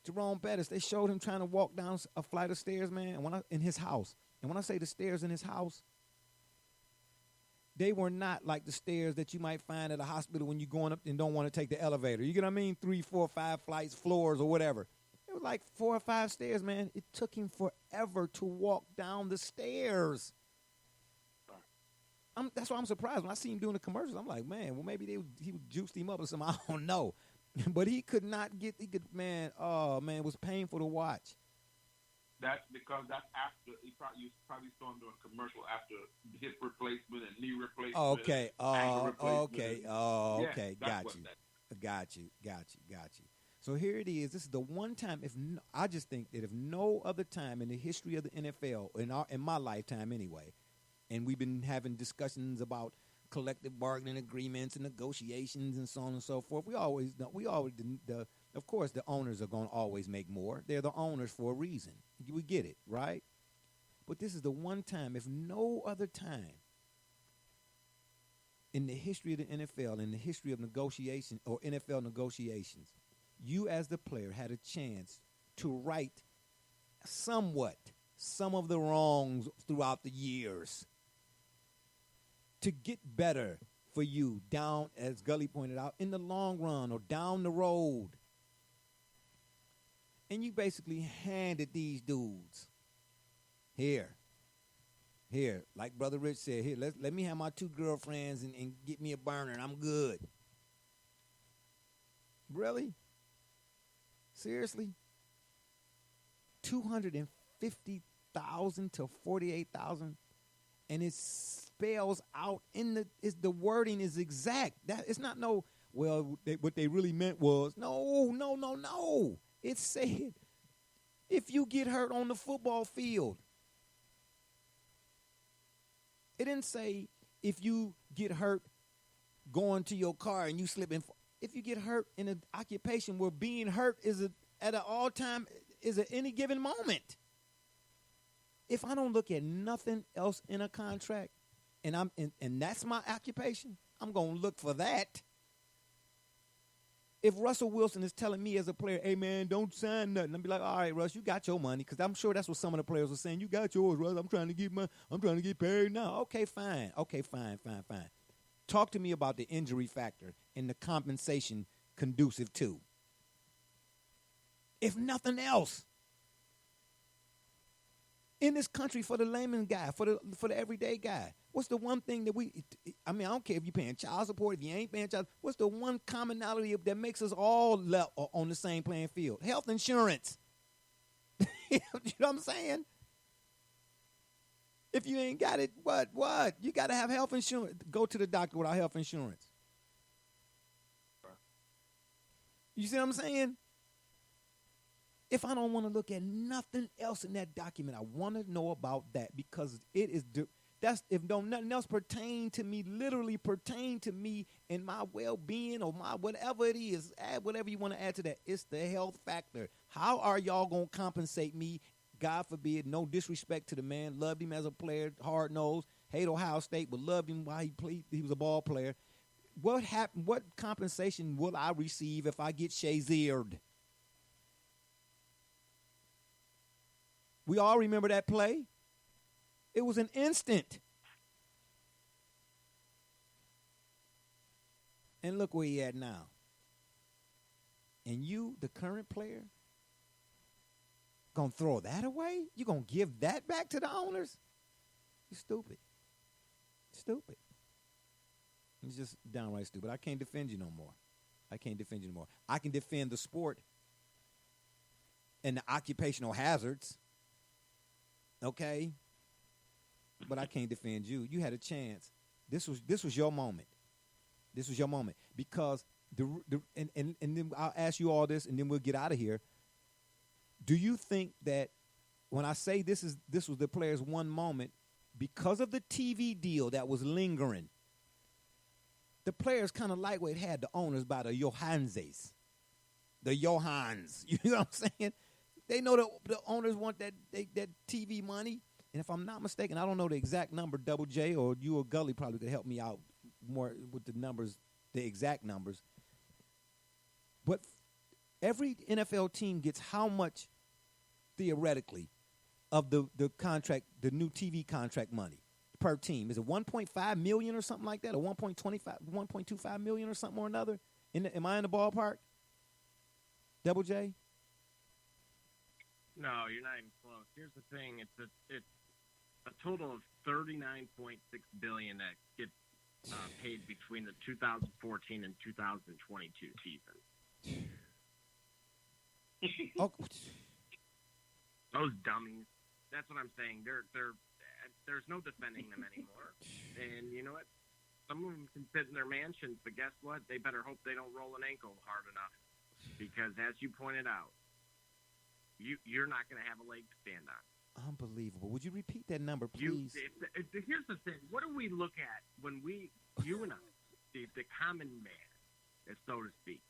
[SPEAKER 3] Jerome Bettis, they showed him trying to walk down a flight of stairs, man, in his house. And when I say the stairs in his house, they were not like the stairs that you might find at a hospital when you're going up and don't want to take the elevator. You get what I mean? 3, 4, 5 flights, floors, or whatever. It was like 4 or 5 stairs, man. It took him forever to walk down the stairs. That's why I'm surprised. When I see him doing the commercials, I'm like, man, well, maybe he juiced him up or something. I don't know. But he could not it was painful to watch.
[SPEAKER 4] That's because that's after you probably saw him doing a commercial after hip replacement and knee replacement.
[SPEAKER 3] Okay.
[SPEAKER 4] Ankle replacement.
[SPEAKER 3] Okay. Got you. So here it is. This is the one time. I just think that if no other time in the history of the NFL, in my lifetime anyway, and we've been having discussions about collective bargaining agreements and negotiations and so on and so forth. Of course, the owners are going to always make more. They're the owners for a reason. We get it, right? But this is the one time, if no other time, in the history of the NFL, in the history of negotiation or NFL negotiations, you as the player had a chance to right some of the wrongs throughout the years, to get better for you down, as Gully pointed out, in the long run or down the road. And you basically handed these dudes, here, like Brother Rich said, here, let me have my 2 girlfriends and get me a burner and I'm good. Really? Seriously? $250,000 to $48,000, and it spells out the wording is exact. That it's not what they really meant was no. It said if you get hurt on the football field. It didn't say if you get hurt going to your car and you slip in. If you get hurt in an occupation where being hurt is at any given moment. If I don't look at nothing else in a contract, and that's my occupation, I'm gonna look for that. If Russell Wilson is telling me as a player, hey man, don't sign nothing, I'll be like, all right, Russ, you got your money, because I'm sure that's what some of the players were saying. You got yours, Russ. I'm trying to get paid now. Okay, fine. Talk to me about the injury factor and the compensation conducive to. If nothing else, in this country, for the layman guy, for the everyday guy, what's the one thing that I don't care if you're paying child support, if you ain't paying child, what's the one commonality that makes us all on the same playing field? Health insurance. You know what I'm saying? If you ain't got it, what? You got to have health insurance. Go to the doctor without health insurance. You see what I'm saying? If I don't want to look at nothing else in that document, I want to know about that, because it is if nothing else pertain to me, literally pertain to me and my well-being or my whatever it is, add whatever you want to add to that. It's the health factor. How are y'all going to compensate me? God forbid, no disrespect to the man. Loved him as a player, hard-nosed, hate Ohio State, but loved him while he played. He was a ball player. What compensation will I receive if I get Shaziered? We all remember that play. It was an instant. And look where he at now. And you, the current player, gonna throw that away? You gonna give that back to the owners? You stupid. Stupid. It's just downright stupid. I can't defend you no more. I can't defend you no more. I can defend the sport and the occupational hazards. Okay? But I can't defend you. You had a chance. This was your moment. This was your moment. Because and then I'll ask you all this and then we'll get out of here. Do you think that when I say this was the players' one moment, because of the TV deal that was lingering, the players kind of lightweight had the owners by the Johanses, the Johans. You know what I'm saying? They know the owners want that TV money. And if I'm not mistaken, I don't know the exact number, Double J, or you or Gully probably could help me out more with the numbers, the exact numbers. But every NFL team gets how much, theoretically, of the contract, the new TV contract money per team? Is it $1.5 million or something like that, or $1.25 million or something or another? Am I in the ballpark? Double J?
[SPEAKER 5] No, you're not even close. Here's the thing: it's a total of $39.6 billion that gets paid between the 2014 and 2022 season.
[SPEAKER 3] Oh.
[SPEAKER 5] Those dummies. That's what I'm saying. There's no defending them anymore. And you know what? Some of them can sit in their mansions, but guess what? They better hope they don't roll an ankle hard enough. Because as you pointed out, you're not going to have a leg to stand on.
[SPEAKER 3] Unbelievable. Would you repeat that number, please?
[SPEAKER 5] Here's the thing. What do we look at when you and I, the common man, so to speak,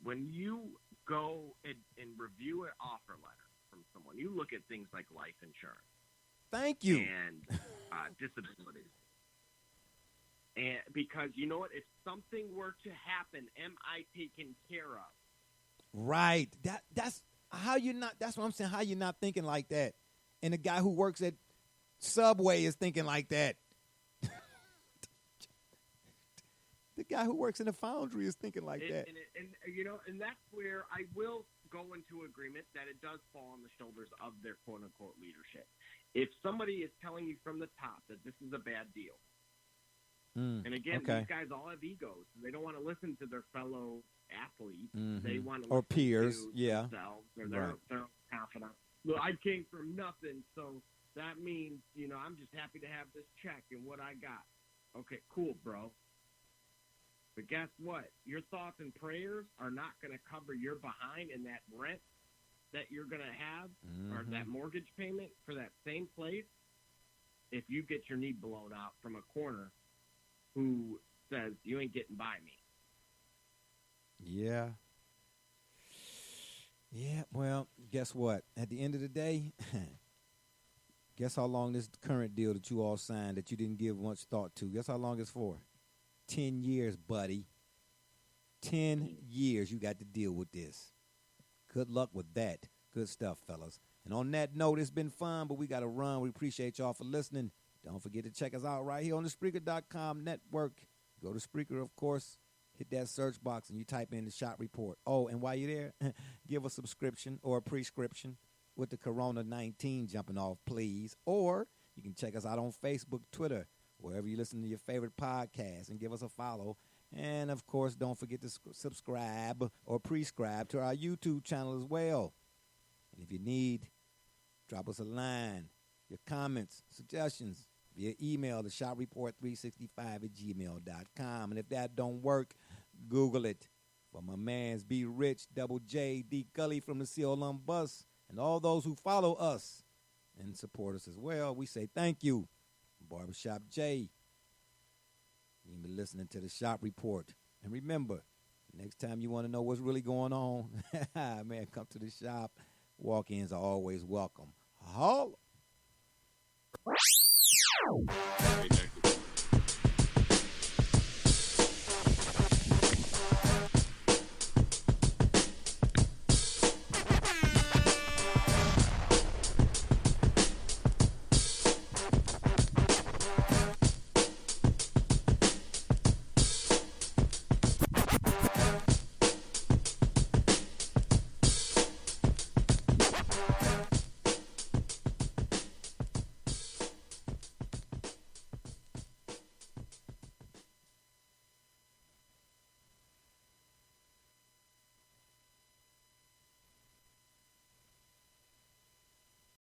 [SPEAKER 5] when you go and review an offer letter from someone, you look at things like life insurance.
[SPEAKER 3] Thank you.
[SPEAKER 5] And disability. And because you know what? If something were to happen, am I taken care of?
[SPEAKER 3] Right. That's how you're not. That's what I'm saying. How you're not thinking like that, and the guy who works at Subway is thinking like that. The guy who works in the foundry is thinking like that.
[SPEAKER 5] And that's where I will go into agreement that it does fall on the shoulders of their quote-unquote leadership. If somebody is telling you from the top that this is a bad deal, and again, these guys all have egos. They don't want to listen to their fellow athletes.
[SPEAKER 3] Mm-hmm.
[SPEAKER 5] They want to
[SPEAKER 3] or
[SPEAKER 5] listen
[SPEAKER 3] peers,
[SPEAKER 5] to
[SPEAKER 3] yeah,
[SPEAKER 5] themselves or their confidant. Well, I came from nothing, so that means, I'm just happy to have this check and what I got. Okay, cool, bro. But guess what? Your thoughts and prayers are not going to cover your behind in that rent that you're going to have or that mortgage payment for that same place if you get your knee blown out from a corner who says you ain't getting by me.
[SPEAKER 3] Yeah. Yeah, well, guess what? At the end of the day, guess how long this current deal that you all signed that you didn't give much thought to, guess how long it's for? 10 years, buddy. 10 years you got to deal with this. Good luck with that. Good stuff, fellas. And on that note, it's been fun, but we got to run. We appreciate y'all for listening. Don't forget to check us out right here on the Spreaker.com network. Go to Spreaker, of course. Hit that search box and you type in the Shot Report. Oh, and while you're there, give a subscription or a prescription with the Corona-19 jumping off, please. Or you can check us out on Facebook, Twitter, wherever you listen to your favorite podcast, and give us a follow. And, of course, don't forget to subscribe or prescribe to our YouTube channel as well. And if you need, drop us a line, your comments, suggestions, via email to shotreport365@gmail.com. And if that don't work, Google it. For my mans B Rich, Double J, D Gully from the CLM Bus, and all those who follow us and support us as well, we say thank you. Barbershop J. You've been listening to the Shop Report. And remember, next time you want to know what's really going on, man, come to the shop. Walk-ins are always welcome. Holla!